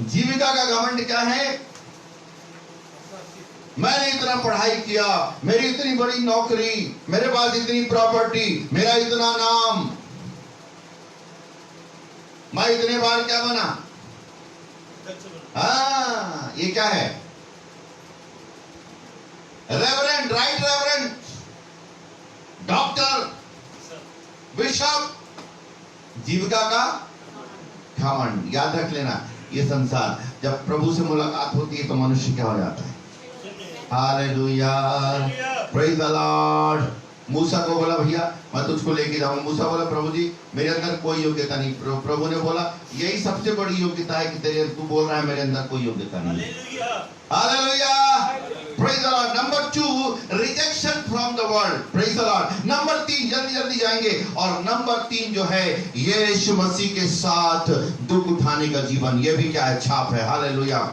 जीविका का घमंड क्या है? मैंने इतना पढ़ाई किया, मेरी इतनी बड़ी नौकरी, मेरे पास इतनी प्रॉपर्टी, मेरा इतना नाम, मैं इतने बार क्या बना। ये क्या है? Reverend, right reverend, doctor, bishop. जीविका का घमंड, याद रख लेना। ये संसार, जब प्रभु से मुलाकात होती है तो मनुष्य क्या हो जाता है? Hallelujah, praise the lord. मूसा को बोला भैया मैं तुझको लेके जाऊंगा। मूसा बोला प्रभु जी मेरे अंदर कोई योग्यता नहीं। प्रभु ने बोला यही सबसे बड़ी योग्यता है कि तेरे, तू बोल रहा है मेरे अंदर कोई योग्यता नहीं। Hallelujah, praise the Lord. Number 2, rejection from the world, praise the Lord. Number 3, जल्दी जल्दी जाएंगे। और नंबर 3 जो है यीशु मसीह के साथ दुख उठाने का जीवन, ये भी क्या है? छाप है, हालेलुया।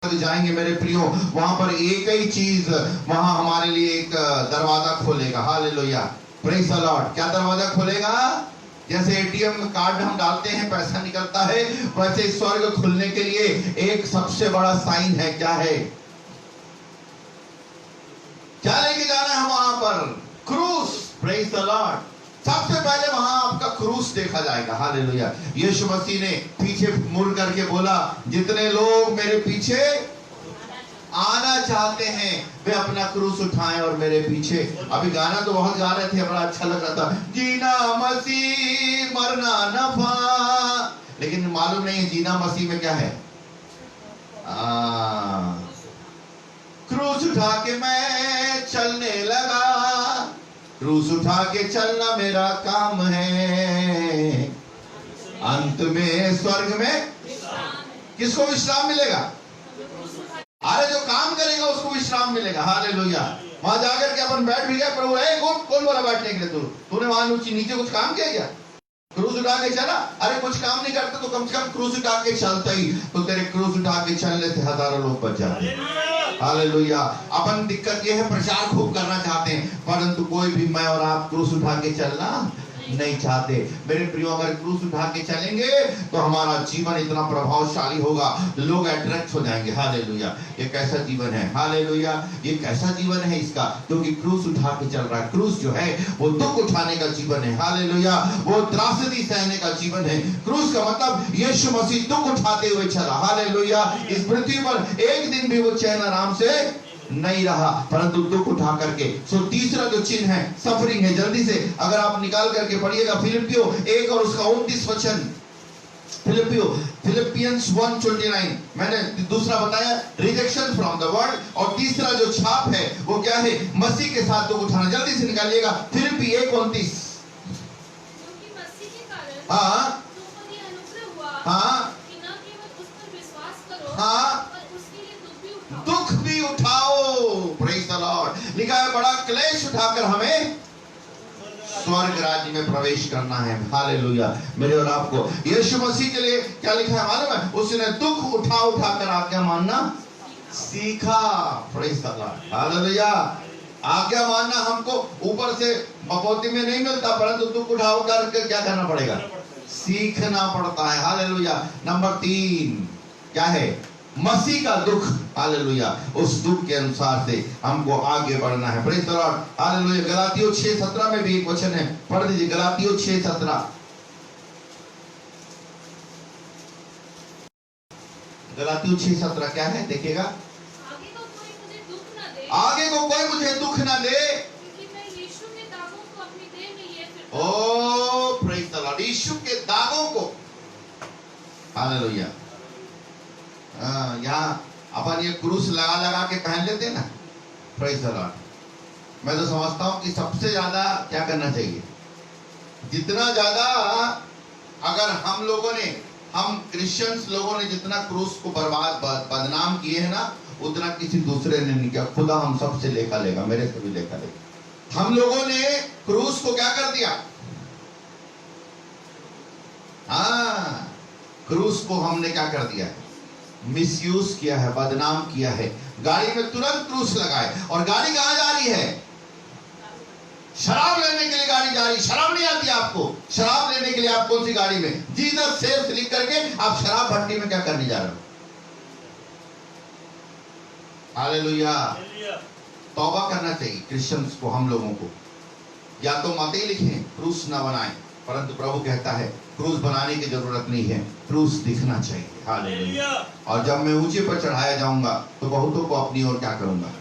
जाएंगे मेरे प्रियो, वहां पर एक ही चीज वहां हमारे लिए एक दरवाजा खोलेगा, हालेलुया, प्रेज द लॉर्ड। क्या दरवाजा खोलेगा? जैसे एटीएम कार्ड हम डालते हैं पैसा निकलता है, वैसे स्वर्ग खुलने के लिए एक सबसे बड़ा साइन है। क्या है? क्या लेके जाना है हम वहां पर? क्रूस, प्रेज द लॉर्ड। सबसे पहले वहां आपका क्रूस देखा जाएगा, हालेलुया। यीशु मसीह ने पीछे मुड़ करके बोला जितने लोग मेरे पीछे आना चाहते हैं वे अपना क्रूस उठाएं और मेरे पीछे। अभी गाना तो बहुत गा रहे थे, बड़ा अच्छा लग रहा था, जीना मसीह मरना नफा। लेकिन मालूम नहीं है जीना मसीह में क्या है। क्रूस उठा के मैं चलने लगा, क्रूस उठा के चलना मेरा काम है, अंत में स्वर्ग में किसको विश्राम मिलेगा? अरे जो काम करेगा उसको विश्राम मिलेगा, हालेलुया। वहां जाकर के अपन बैठ भी गए, प्रभु कौन बोला बैठने के लिए? तूने वहां नीचे कुछ काम किया क्या? क्रूस उठा के चला? अरे कुछ काम नहीं करते तो कम से कम क्रूस उठा के चलता ही, तो तेरे क्रूस उठा के चलने से हजारों लोग बच जाते, हालेलुया। अपन दिक्कत ये है प्रचार खूब करना चाहते हैं, परंतु कोई भी मैं और आप क्रूस उठा के चलना नहीं चाहते। मेरे प्रियो अगर क्रूस उठा के चलेंगे तो हमारा जीवन इतना प्रभावशाली होगा, लोग अट्रैक्ट हो जाएंगे, हालेलुया। ये कैसा जीवन है, हालेलुया, ये कैसा जीवन है इसका जो कि क्रूस उठा के चल रहा है। क्रूस जो है वो दुख उठाने का जीवन है, हालेलुया, वो त्रासदी सहने का जीवन है। क्रूस का मतलब यीशु मसीह दुख उठाते हुए चला, हालेलुया। इस पृथ्वी पर एक दिन भी वो चैन आराम से नहीं रहा, परंतु दुख उठा करके। सो तीसरा जो चिन्ह है सफरिंग है। जल्दी से अगर आप निकाल करके पढ़िएगा फिलिपियो 1 और उसका 29 वचन, फिलिपियंस 1:29। मैंने दूसरा बताया रिजेक्शन फ्रॉम द वर्ल्ड, और तीसरा जो छाप है वो क्या है? मसीह के साथ दुख उठाना। जल्दी से निकालिएगा फिलिपी 1:29। क्योंकि मसीह के कारण हाँ तुमको ये अनुग्रह हुआ हाँ कि न केवल उस पर विश्वास करो हाँ पर उसके लिए दुख दुख भी भी उठाओ। उठाओ, प्रेज द लॉर्ड। लिखा है बड़ा क्लेश उठाकर हमें स्वर्ग राज्य में प्रवेश करना है, हालेलुया। मेरे और आपको यीशु मसीह के लिए क्या लिखा है मालूम है? उसने दुख उठाकर आज्ञा मानना सीखा, प्रेज द लॉर्ड, हालेलुया। आज्ञा मानना हमको ऊपर से बपौती में नहीं मिलता, परंतु दुख उठाकर क्या करना पड़ेगा? सीखना पड़ता है, हालेलुया। नंबर 3 क्या है? मसीह का दुख, हालेलुया। उस दुख के अनुसार से हमको आगे बढ़ना है, प्रेज द लॉर्ड, हालेलुया। गलातियों 6:17 में भी एक वचन है, पढ़ दीजिए। गलातियों 6:17, गलातियों 6:17 क्या है देखिएगा। आगे को कोई मुझे दुख ना दे। क्योंकि मैं यीशु के दागों को अपनी देह में लिए फिरता हूं। ओ प्रेज द लॉर्ड, यीशु के दागों को, हालेलुया। यहाँ अपन ये क्रूस लगा लगा के पहन लेते ना, प्रेज द लॉर्ड। मैं तो समझता हूँ कि सबसे ज्यादा क्या करना चाहिए, जितना ज्यादा अगर हम क्रिश्चियंस लोगों ने जितना क्रूस को बदनाम किए हैं ना, उतना किसी दूसरे ने नहीं किया। खुदा हम सबसे लेखा लेगा, मेरे से भी लेखा लेगा। हम लोगों ने क्रूस को क्या कर दिया, हाँ, क्रूस को हमने क्या कर दिया है, मिसयूज किया है, बदनाम किया है। गाड़ी में तुरंत क्रूस लगाए, और गाड़ी कहां जा रही है, शराब लेने के लिए गाड़ी जा रही। शराब नहीं आती आपको, शराब लेने के लिए आप कौन सी गाड़ी में, जीसस सेव्स लिख करके आप शराब भट्टी में क्या करने जा रहे हो। हालेलुया। तौबा करना चाहिए क्रिश्चियंस को, हम लोगों को। या तो मत ही लिखें, क्रूस ना बनाएं, परंतु प्रभु कहता है क्रूस बनाने की जरूरत नहीं है, क्रूस दिखना चाहिए। हालेलुया। और जब मैं ऊंचे पर चढ़ाया जाऊंगा तो बहुतों को अपनी ओर क्या करूंगा,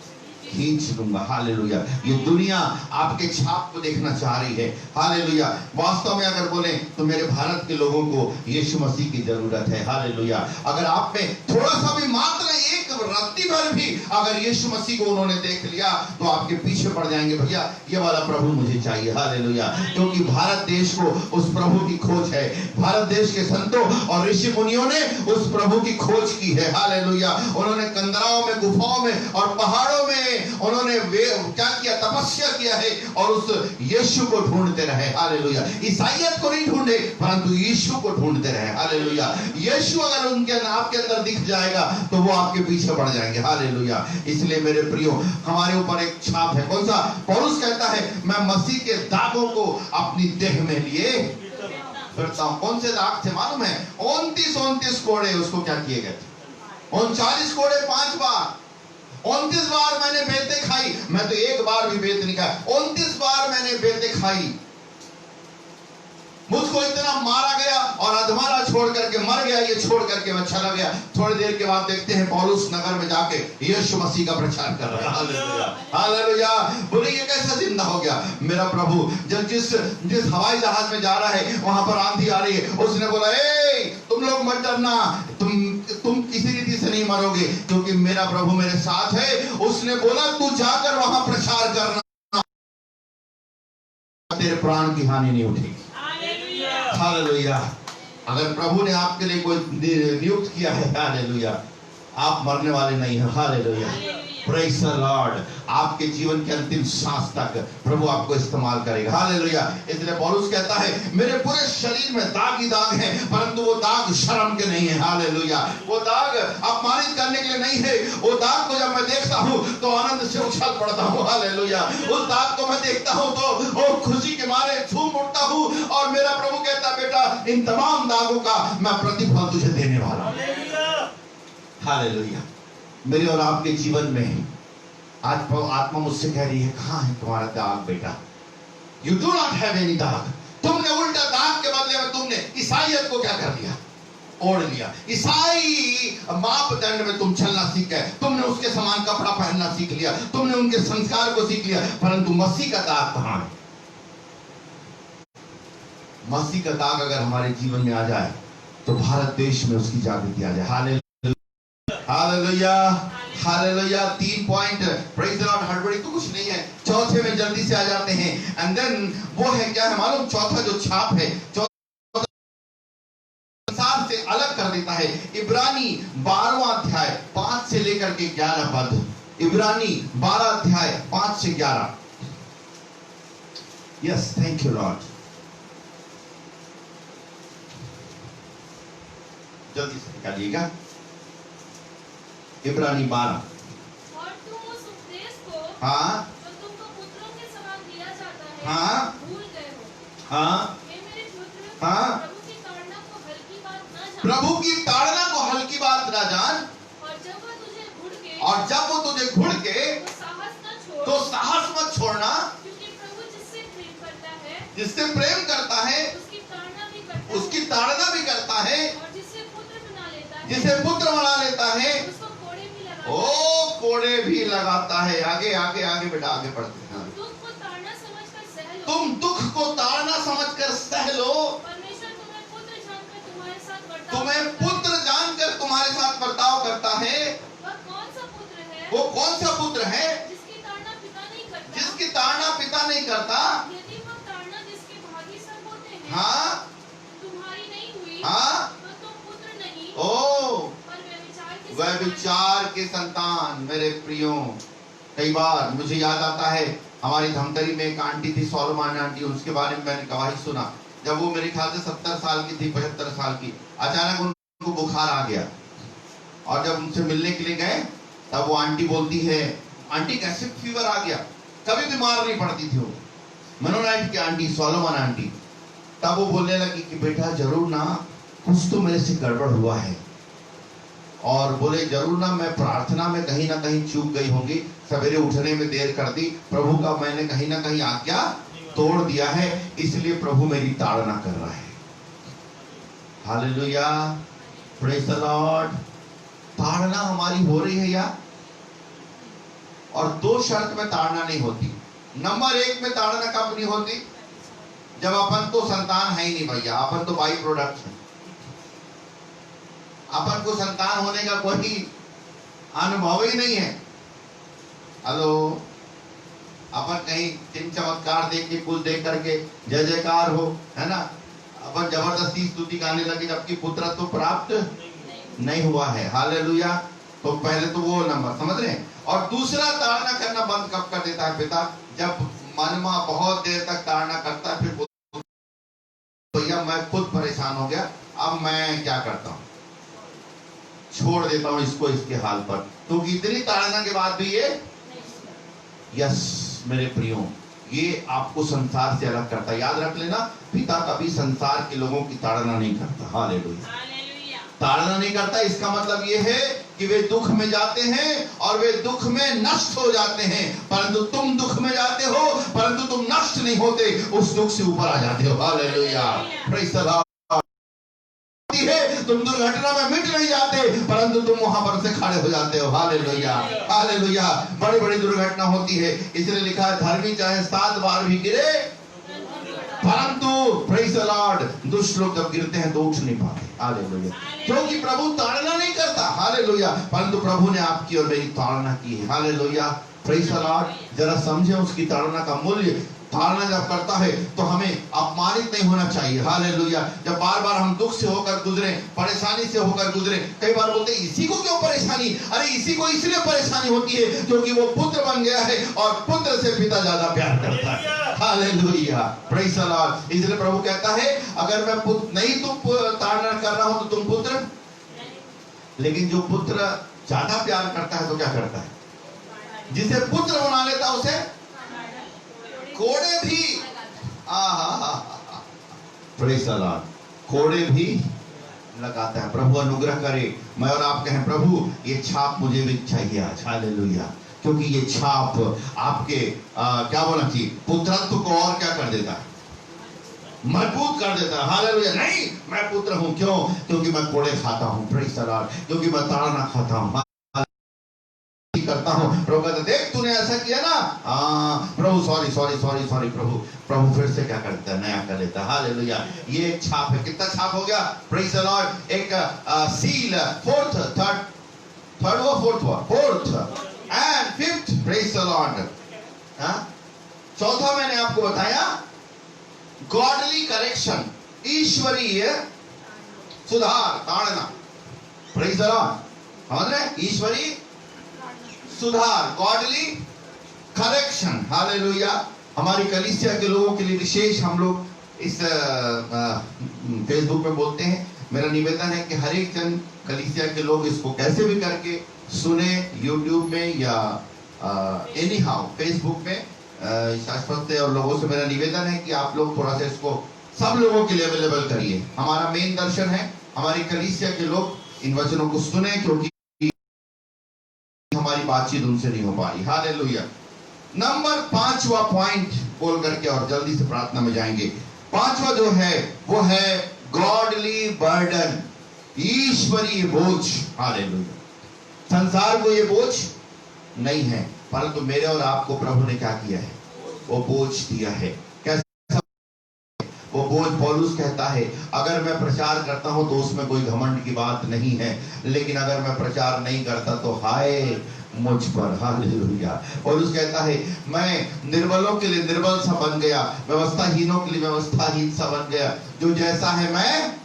खींच लूंगा। हालेलुया। ये दुनिया आपके छाप को देखना चाह रही है। हालेलुया। वास्तव में अगर बोले तो मेरे भारत के लोगों को यीशु मसीह की जरूरत है। हालेलुया। अगर आप में थोड़ा सा भी मात्र एक रत्ती भर भी अगर यीशु मसीह को उन्होंने देख लिया तो आपके पीछे पड़ जाएंगे, भैया ये वाला प्रभु मुझे चाहिए। हालेलुया। क्योंकि भारत देश को उस प्रभु की खोज है। भारत देश के संतों और ऋषि मुनियों ने उस प्रभु की खोज की है। हालेलुया। उन्होंने कंदराओं में, गुफाओं में और पहाड़ों में उन्होंने क्या किया, तपस्या किया है और उस यीशु को ढूंढते रहे। हालेलुया। ईसाइयत को नहीं ढूंढे, परंतु यीशु को ढूंढते रहे। हालेलुया। यीशु अगर उनके आपके अंदर दिख जाएगा तो वो आपके पीछे बढ़ जाएंगे। हालेलुया। इसलिए मेरे प्रियो, हमारे ऊपर एक छाप है। कौन सा? पौलुस कहता है मैं मसीह के दागों को अपनी देह में लिए फिरता हूं। कौन से दाग थे मालूम है? 29 कोड़े उसको क्या किए गए थे? 39 कोड़े 5 बार। 29 बार मैंने बेतें खाई। मैं तो एक बार भी बेत नहीं खाई, 29 बार मैंने बेतें खाई। मुझको इतना मारा गया और अधमरा छोड़ करके मर गया, ये छोड़ करके मैं चला गया। थोड़ी देर के बाद देखते हैं पौलुस नगर में जाके यीशु मसीह का प्रचार कर रहा है। हालेलुया। हालेलुया। बोले ये कैसा जिंदा हो गया? मेरा प्रभु जब जिस हवाई जहाज में जा रहा है वहां पर आंधी आ रही है, उसने बोला ए तुम लोग मत डरना, तुम किसी रीति से नहीं मरोगे क्योंकि मेरा प्रभु मेरे साथ है। उसने बोला तू जाकर वहां प्रचार करना, तेरे प्राण की हानि नहीं उठेगी। हालेलुया। अगर प्रभु ने आपके लिए कोई नियुक्त किया है, हालेलुया, आप मरने वाले नहीं हैं। हालेलुया। Praise the Lord. आपके जीवन के अंतिम सांस तक प्रभु आपको इस्तेमाल करेगा। हालेलुया। इसलिए पौलुस कहता है मेरे पूरे शरीर में दाग ही दाग हैं, परंतु वो दाग शर्म के नहीं है। हालेलुया। वो दाग अपमानित करने के लिए नहीं है। वो दाग को जब मैं देखता हूं तो आनंद से उछल पड़ता हूं। हालेलुया। उस दाग को मैं देखता हूं तो खुशी के मारे झूम उठता हूं और मेरा प्रभु कहता बेटा इन तमाम दागों का मैं प्रतिफल तुझे देने वाला हूं। हालेलुया। मेरे और आपके जीवन में आज आत्मा मुझसे कह रही है कहां है तुम्हारा दाग बेटा? You do not have any दाग। तुमने उल्टा दाग के बदले में तुमने ईसाइयत को क्या कर दिया? ओढ़ लिया। ईसाई मापदंड में तुम चलना सीख गए, तुमने उसके समान कपड़ा पहनना सीख लिया, तुमने उनके संस्कार को सीख लिया, परंतु मसीह का दाग कहां है? मसीह का दाग अगर हमारे जीवन में आ जाए तो भारत देश में उसकी जागृति आ जाए। Hallelujah. Hallelujah. Hallelujah. 3 point. Praise the Lord. हड़बड़ी तो कुछ नहीं है, चौथे में जल्दी से आ जाते हैं। एंड देन वो है क्या है मालूम? चौथा जो छाप है, संसार से अलग कर देता है। इब्रानी 12वां अध्याय 5 से लेकर के 11 पद। इब्रानी 12 अध्याय 5 से 11। Yes, thank you Lord. जल्दी से निकालिएगा। इब्रानी 12। और तुम उस उपदेश को हाँ जो तुमको पुत्रों के समान दिया जाता है हाँ भूल गए हो। हाँ हे मेरे पुत्र, हाँ प्रभु की ताड़ना को हल्की बात न जान। प्रभु की ताड़ना को हल्की बात ना जान। और जब वो तुझे घुड़ के तो साहस मत छोड़ना, क्योंकि प्रभु जिससे प्रेम करता है जिससे प्रेम करता है उसकी ताड़ना भी करता है, और जिसे पुत्र बना लेता है जिसे पुत्र बना लेता है उसको कोड़े भी ओ लगाता कोड़े भी लगाता है। आगे आगे आगे बेटा, आगे पढ़ते हैं। हाँ। दुख को ताड़ना समझकर सह लो। तुम दुख को ताड़ना समझकर सह लो। परमेश्वर तुम्हें पुत्र जानकर तुम्हारे साथ बर्ताव तुम्हें करता है। पुत्र जानकर तुम्हारे साथ बर्ताव करता है। वह कौन सा पुत्र है वो कौन सा पुत्र है जिसकी ताड़ना पिता नहीं करता? जिसकी ताड़ना पिता नहीं करता? यदि वह ताड़ना जिसके भागी सब होते हैं हाँ तुम्हारी नहीं हुई हाँ। तो तुम पुत्र नहीं ओ पर व्यभिचार के वह संतान। विचार के संतान। मेरे प्रियो, कई बार मुझे याद आता है, हमारी धमतरी में एक आंटी थी, सोलोमान आंटी, उसके बारे में मैंने गवाही सुना। जब वो मेरे ख्याल से 70 साल की थी, 75 साल की, अचानक उनको बुखार आ गया और जब उनसे मिलने के लिए गए तब वो आंटी बोलती है, आंटी कैसे फीवर आ गया, कभी बीमार नहीं पड़ती थी वो, मनोनाइट की आंटी, सोलोमान आंटी। तब वो बोलने लगी कि बेटा जरूर ना कुछ तो मेरे से गड़बड़ हुआ है, और बोले जरूर ना मैं प्रार्थना में कहीं ना कहीं चूक गई होंगी, सवेरे उठने में देर कर दी, प्रभु का मैंने कहीं ना कहीं आज्ञा तोड़ दिया है, इसलिए प्रभु मेरी ताड़ना कर रहा है। Hallelujah, praise the Lord. ताड़ना हमारी हो रही है या? और 2 शर्त में ताड़ना नहीं होती। नंबर 1 में ताड़ना कब नहीं होती? जब अपन तो संतान है ही नहीं भैया, अपन तो बाई प्रोडक्ट है, अपन को संतान होने का कोई अनुभव ही नहीं है। हेलो, अपन कहीं चिन्ह चमत्कार देख के, कुछ देख करके जय जयकार हो, है ना, अपन जबरदस्ती स्तुति गाने लगे, जबकि पुत्र तो प्राप्त नहीं हुआ है। हालेलुया। तो पहले तो वो नंबर समझ रहे हैं। और दूसरा, ताड़ना करना बंद कब कर देता है पिता? जब मनमा बहुत देर तक ताड़ना करता है, फिर भैया मैं खुद परेशान हो गया, अब मैं क्या करता हूं, छोड़ देता हूं इसको इसके हाल पर, क्योंकि इतनी ताड़ना के बाद भी ये, यस मेरे प्रियो, ये आपको संसार से अलग करता है। याद रख लेना, पिता कभी संसार के लोगों की ताड़ना नहीं करता। हालेलुया। ताड़ना नहीं करता, इसका मतलब ये है कि वे दुख में जाते हैं और वे दुख में नष्ट हो जाते हैं, परंतु तुम दुख में जाते हो परंतु तुम नष्ट नहीं होते, उस दुख से ऊपर आ जाते हो। Hallelujah, praise the Lord. है तुम दुर्घटना में मिट नहीं जाते, परंतु तुम वहां पर से खड़े हो जाते हो। Hallelujah, hallelujah. बड़ी बड़ी दुर्घटना होती है, इसलिए लिखा है धर्मी चाहे 7 बार भी गिरे, परंतु प्रेज़ द लॉर्ड, दुष्ट लोग जब गिरते हैं तो उठ नहीं पाते। हालेलुया, क्योंकि प्रभु ताड़ना नहीं करता। हालेलुया, परंतु प्रभु ने आपकी और मेरी ताड़ना की है। Hallelujah, praise the Lord. जरा समझे उसकी ताड़ना का मूल्य। ताड़ना जब करता है तो हमें अपमानित नहीं होना चाहिए। हालेलुया। जब बार बार हम दुख से होकर गुजरे, परेशानी से होकर गुजरे, कई बार बोलते हैं इसी को क्यों परेशानी? अरे इसी को इसलिए परेशानी होती है क्योंकि वो पुत्र बन गया है और पुत्र से पिता ज्यादा प्यार करता है। Hallelujah, praise the Lord. इसलिए प्रभु कहता है अगर मैं नहीं तुम ताड़ना कर रहा हूं तो तुम पुत्र, लेकिन जो पुत्र ज्यादा प्यार करता है तो क्या करता है? जिसे पुत्र बना लेता उसे कोड़े भी, प्रेज़ द लॉर्ड, कोड़े भी लगाता है। प्रभु अनुग्रह करे, मैं और आप कहें प्रभु ये छाप मुझे भी चाहिए आज। हालेलुया, क्योंकि ये छाप आपके क्या बोलना चाहिए, पुत्रत्व को और क्या कर देता है? मजबूत कर देता है। हालेलुया। नहीं, मैं पुत्र हूं, क्यों? क्योंकि मैं कोड़े खाता हूं, प्रेज़ द लॉर्ड, क्योंकि मैं ताड़ना खाता हूं, करता हूं। प्रभु कहता देख तूने ऐसा किया ना, प्रभु सॉरी सॉरी सॉरी सॉरी, प्रभु फिर से क्या करता है? नया कर लेता है। हालेलुया, ये एक छाप है। कितना छाप हो गया? Praise the lord. एक seal, fourth and fifth, praise the lord. चौथा मैंने आपको बताया गॉडली करेक्शन, ईश्वरीय सुधार, ताड़ना। प्रेज़ द लॉर्ड, समझ रहे? ईश्वरीय सुधार, गॉडली करेक्शन। हालेलुया। हमारी कलीसिया के लोगों के लिए विशेष हम लोग इस फेसबुक में बोलते हैं। मेरा निवेदन है कि हर एक जन कलीसिया के लोग इसको कैसे भी करके सुने, यूट्यूब में या एनी हाउ फेसबुक में शाश्वत और लोगों से मेरा निवेदन है कि आप लोग थोड़ा सा इसको सब लोगों के लिए अवेलेबल करिए। हमारा मेन दर्शन है हमारी कलीसिया के लोग इन वचनों को सुने, क्योंकि हमारी बातचीत उनसे नहीं हो पा रही। हालेलुया। नंबर 5वां पॉइंट बोल करके और जल्दी से प्रार्थना में जाएंगे। 5वां जो है वो है गॉडली बर्डन, ईश्वरीय बोझ। हालेलुया। संसार को ये बोझ नहीं है, परंतु मेरे और आपको प्रभु ने क्या किया है? वो बोझ दिया है। कैसा वो बोझ? पौलुस कहता है अगर मैं प्रचार करता हूं तो उसमें कोई घमंड की बात नहीं है, लेकिन अगर मैं प्रचार नहीं करता तो हाय मुझ पर। हालेलुया। पौलुस कहता है मैं निर्बलों के लिए निर्बल सा बन गया, व्यवस्थाहीनों के लिए व्यवस्थाहीन सा बन गया, जो जैसा है मैं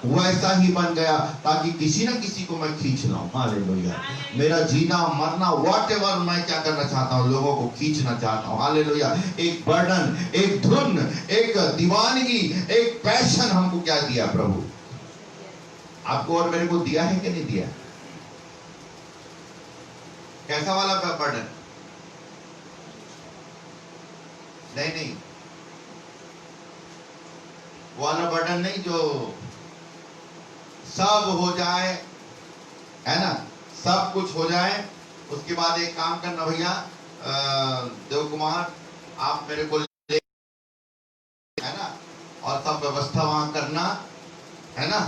वैसा ही बन गया, ताकि किसी न किसी को मैं खींच लाऊं। हालेलुया। मेरा जीना मरना व्हाटएवर, मैं क्या करना चाहता हूं? लोगों को खींचना चाहता हूं। हालेलुया। एक बर्डन, एक धुन, एक दीवानगी, एक पैशन हमको क्या दिया प्रभु? आपको और मेरे को दिया है कि नहीं दिया? कैसा वाला बर्डन? नहीं, वो वाला बर्डन नहीं जो सब हो जाए, है ना, सब कुछ हो जाए, उसके बाद एक काम करना भैया देव कुमार, आप मेरे को ले, है ना, और सब व्यवस्था वहां करना, है ना,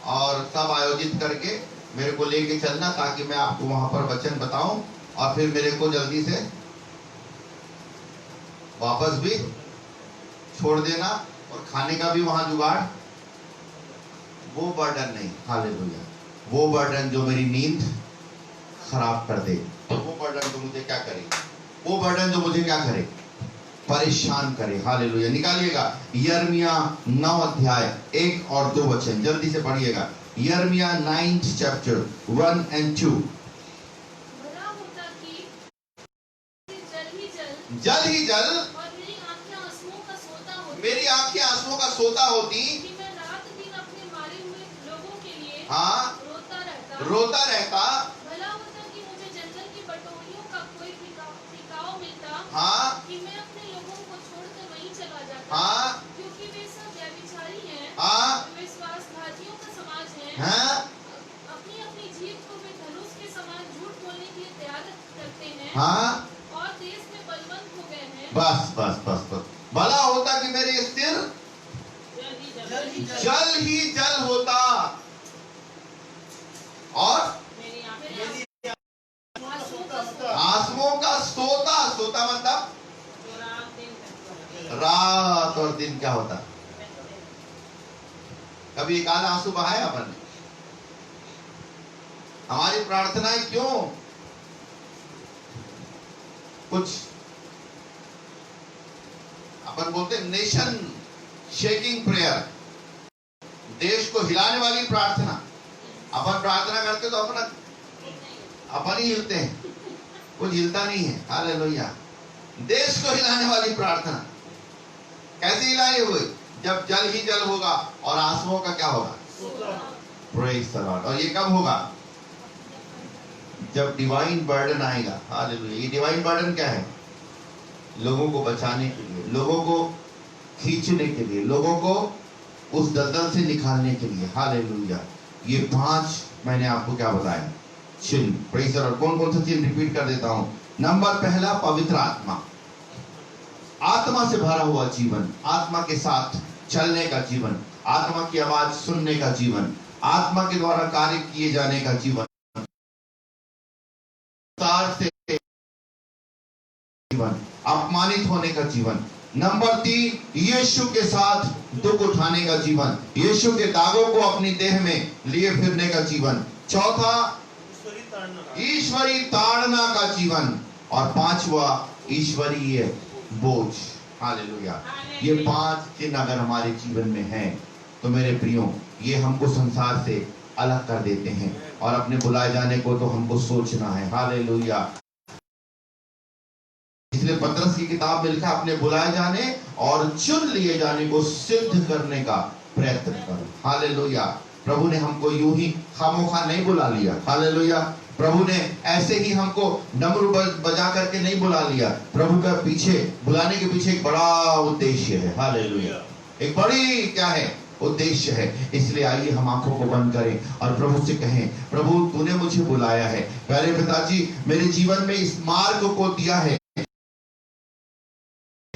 और सब आयोजित करके मेरे को लेके चलना, ताकि मैं आपको वहां पर वचन बताऊं और फिर मेरे को जल्दी से वापस भी छोड़ देना, और खाने का भी वहां जुगाड़। वो बर्डन नहीं। हालेलुया। वो बर्डन जो मेरी नींद खराब कर दे, वो बर्डन जो मुझे क्या करे? वो बर्डन जो मुझे क्या करे? परेशान करे। हालेलुया। निकालिएगा यिर्मयाह 9 अध्याय 1 और 2 वचन, जल्दी से पढ़िएगा। यिर्मयाह 9th chapter 1 and 2। भला होता कि जल ही जल और मेरी आंखें आंसुओं का सोता होती, मेरी आंखें आंसुओं का सोता होती, कि मैं रात दिन अपने मारे हुए लोगों के लिए हाँ, रोता रहता। भला होता कि मुझे जंगल की बटोरियों का कोई टिकाव मिलता, हाँ, कि मैं अपने लोगों को छोड़कर वहीं चला जाता, हाँ, क्योंकि वे सब व्यभिचारी हैं, हाँ, विश्वासघातियों का समाज है, हाँ, अपनी अपनी जीभ को वे धनुष के समान झूठ बोलने के लिए तैयार करते हैं, हाँ, और देश में बलवंत हो गए हैं। बस बस बस बस। भला होता कि मेरे सिर जल ही जल होता, और आंसुओं का सोता। सोता मतलब रात और दिन क्या होता? कभी एक आधा आंसू बहाया अपन ने? हमारी प्रार्थनाएं क्यों कुछ अपन बोलते नेशन शेकिंग प्रेयर, देश को हिलाने वाली प्रार्थना। अपन प्रार्थना करते तो अपन ही हिलते हैं, कुछ हिलता नहीं है। हालेलुया। देश को हिलाने वाली प्रार्थना कैसे हिलाई हुई? जब जल ही जल होगा और आंसुओं का क्या होगा? Praise the Lord. और ये कब होगा? जब डिवाइन बर्डन आएगा। हालेलुया। ये डिवाइन बर्डन क्या है? लोगों को बचाने के लिए, लोगों को खींचने के लिए, लोगों को उस दलदल से निकालने के लिए। हालेलुया। ये 5 मैंने आपको क्या बताया? चिन्ह। Praise the Lord. कौन कौन सा चिन्ह रिपीट कर देता हूं। नंबर पहला, पवित्र आत्मा। आत्मा से भरा हुआ जीवन, आत्मा के साथ चलने का जीवन, आत्मा की आवाज सुनने का जीवन, आत्मा के द्वारा कार्य किए जाने का जीवन, से जीवन, अपमानित होने का जीवन। नंबर 3, यीशु के साथ दुख उठाने का जीवन, यीशु के दागों को अपनी देह में लिए फिरने का जीवन। चौथा, ईश्वरीय ताड़ना का जीवन। और 5वां, ईश्वरीय बोझ। हालेलुया। ये 5 चिन्ह अगर हमारे जीवन में हैं तो मेरे प्रियो, ये हमको संसार से अलग कर देते हैं, और अपने बुलाए जाने को तो हमको सोचना है। हालेलुया। इसलिए पतरस की किताब में लिखा, अपने बुलाए जाने और चुन लिए जाने को सिद्ध करने का प्रयत्न करो। हालेलुया। प्रभु ने हमको यूं ही खामोखा नहीं बुला लिया। हालेलुया। प्रभु ने ऐसे ही हमको डमरू बजा करके नहीं बुला लिया। प्रभु का पीछे, बुलाने के पीछे एक बड़ा उद्देश्य है। हालेलुया। एक बड़ी क्या है? उद्देश्य है। इसलिए आइए हम आंखों को बंद करें और प्रभु से कहें, प्रभु तूने मुझे बुलाया है। प्यारे पिताजी, मेरे जीवन में इस मार्ग को दिया है,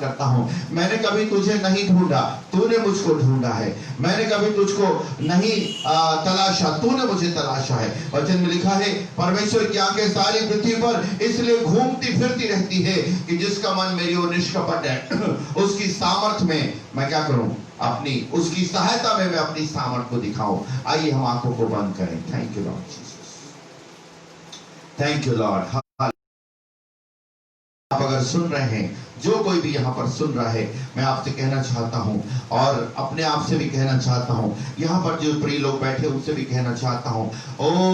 करता हूँ, मैंने कभी तुझे नहीं ढूंढा, तूने मुझको ढूंढा है। मैंने कभी तुझको नहीं तलाशा, तूने मुझे तलाशा है। वचन में लिखा है परमेश्वर की आंखें सारी पृथ्वी पर इसलिए घूमती फिरती रहती है कि जिसका मन मेरी ओर निष्कपट है उसकी सामर्थ में मैं क्या करूं, अपनी उसकी सहायता में मैं अपनी सामर्थ को दिखाऊं। आइए हम आंखों को बंद करें। Thank you Lord Jesus, thank you Lord. आप अगर सुन रहे हैं, जो कोई भी यहाँ पर सुन रहा है, मैं आपसे कहना चाहता हूँ और अपने आप से भी कहना चाहता हूँ, यहाँ पर जो प्रिय लोग बैठे उनसे भी कहना चाहता हूँ।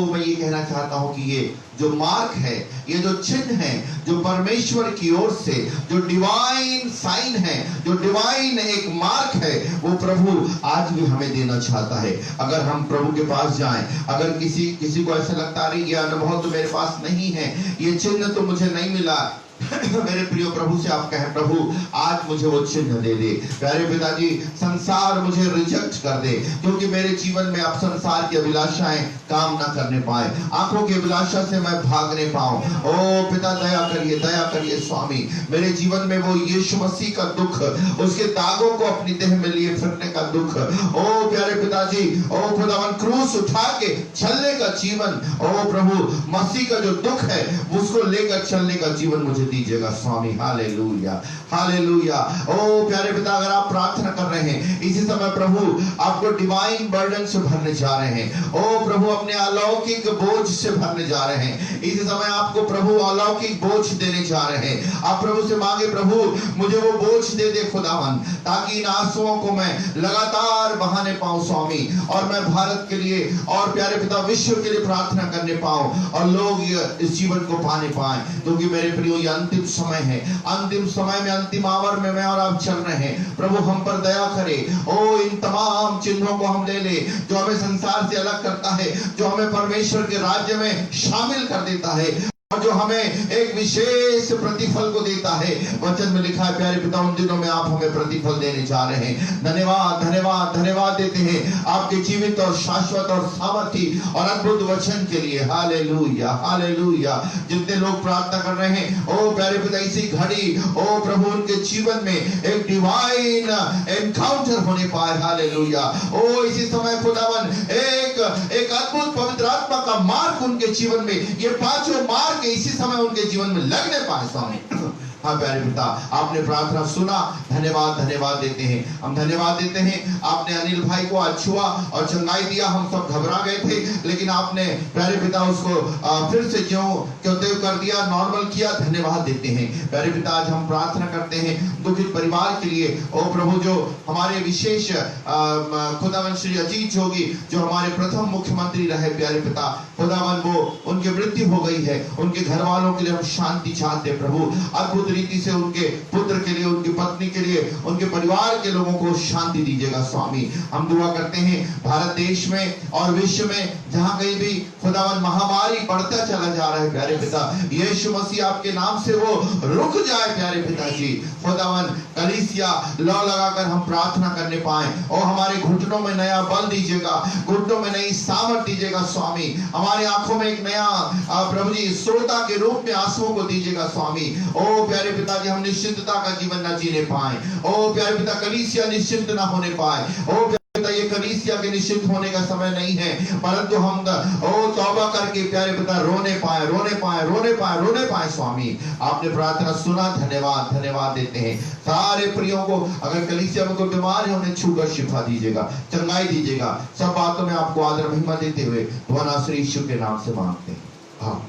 मैं ये कहना चाहता हूँ कि ये जो मार्क है, ये जो चिन्ह है, जो परमेश्वर की ओर से जो डिवाइन साइन है, जो डिवाइन एक मार्क है, वो प्रभु आज भी हमें देना चाहता है। अगर हम प्रभु के पास जाएं, अगर किसी को ऐसा लगता है ये अनुभव तो मेरे पास नहीं है, ये चिन्ह तो मुझे नहीं मिला, मेरे प्रिय प्रभु से आप कहें, प्रभु आज मुझे वो चिन्ह दे दे। प्यारे पिताजी, संसार मुझे रिजेक्ट कर दे, क्योंकि मेरे जीवन में अब संसार की अभिलाषाएं काम ना करने पाए, आंखों की अभिलाषा से मैं भागने पाऊं। ओ पिता दया करिए स्वामी, मेरे जीवन में वो यीशु मसीह का दुख, उसके दागों को अपनी देह में लिए फिरने का दुख, ओ प्यारे पिताजी, ओ खुदावन क्रूस उठा के चलने का जीवन, ओ प्रभु मसीह का जो दुख है उसको लेकर चलने का जीवन मुझे दीजिएगा स्वामी। Hallelujah, hallelujah. ओ प्यारे पिता, अगर आप प्रार्थना कर रहे हैं इसी समय, प्रभु आपको डिवाइन बर्डन से भरने जा रहे हैं। ओ प्रभु अपने अलौकिक बोझ से भरने जा रहे हैं इसी समय, आपको प्रभु अलौकिक बोझ देने जा रहे हैं। आप प्रभु से मांगे, प्रभु मुझे वो बोझ दे दे खुदावन, ताकि इन आंसुओं को मैं लगातार बहाने पाऊं स्वामी, और मैं भारत के लिए और प्यारे पिता विश्व के लिए प्रार्थना करने पाऊं, और लोग इस जीवन को पाने पाए। क्योंकि मेरे प्रियो ये अंतिम समय है, अंतिम समय में, अंतिम आवर में मैं और आप चल रहे हैं। प्रभु हम पर दया करे। ओ इन तमाम चिन्हों को हम ले ले जो हमें संसार से अलग करता है, जो हमें परमेश्वर के राज्य में शामिल कर देता है, और जो हमें एक विशेष प्रतिफल को देता है। वचन में लिखा है प्यारे पिता, उन दिनों में आप हमें प्रतिफल देने जा रहे हैं। धन्यवाद, धन्यवाद, धन्यवाद देते हैं आपके जीवित और शाश्वत और सामर्थी और अद्भुत वचन के लिए। Hallelujah, hallelujah. जितने लोग प्रार्थना कर रहे हैं, ओ प्यारे पिता, इसी घड़ी ओ प्रभु उनके जीवन में एक डिवाइन एनकाउंटर होने पाए। हालेलुया। ओ इसी समय खुदावन एक अद्भुत पवित्र आत्मा का मार्ग उनके जीवन में, ये पांचों मार्ग के इसी समय उनके जीवन में लगने पाए स्वामी। हाँ प्यारे पिता, आपने प्रार्थना सुना, धन्यवाद, धन्यवाद देते हैं। हम धन्यवाद देते हैं, आपने अनिल भाई को आज छुआ और चंगाई दिया। हम सब घबरा गए थे, लेकिन आपने प्यारे पिता उसको फिर से ज्यों कर दिया, नॉर्मल किया। धन्यवाद देते हैं प्यारे पिता। आज हम प्रार्थना करते हैं दुखित परिवार के लिए। ओ प्रभु, जो हमारे विशेष खुदावन श्री अजीत जोगी, जो हमारे प्रथम मुख्यमंत्री रहे प्यारे पिता, खुदावन वो उनकी मृत्यु हो गई है, उनके घर वालों के लिए हम शांति चाहते प्रभु। अद्भुत रीति से उनके पुत्र के लिए, उनकी पत्नी के लिए, उनके परिवार के लोगों को शांति दीजिएगा स्वामी। हम दुआ करते हैं भारत देश में और विश्व में जहां कहीं भी खुदावन महामारी बढ़ता चला जा रहा है प्यारे पिता, यीशु मसीह आपके नाम से वो रुक जाए प्यारे पिताजी। खुदावन कलीसिया लौ लगाकर हम प्रार्थना करने पाए, और हमारे घुटनों में नया बल दीजिएगा, घुटनों में नई सामर्थ दीजिएगा स्वामी। हमारे आंखों में एक नया प्रभु जी श्रोता के रूप में आंसुओं को दीजिएगा स्वामी। ओ प्यारे पिताजी, हम निश्चिंतता का जीवन न जीने पाए। ओ प्यारे पिता, कलीसिया निश्चिंत ना होने पाए। ओ पिता, ये कलीसिया के निश्चिंत होने का समय नहीं है, परंतु हम तौबा करके प्यारे पिता रोने पाए स्वामी। आपने प्रार्थना सुना, धन्यवाद, धन्यवाद देते हैं। सारे प्रियों को, अगर कलीसिया में कोई बीमार है, उन्हें छूकर शिफा दीजिएगा, चंगाई दीजिएगा। सब बातों में आपको आदर महिमा देते हुए भुवनाश्री यीशु के नाम से मांगते हैं। हाँ।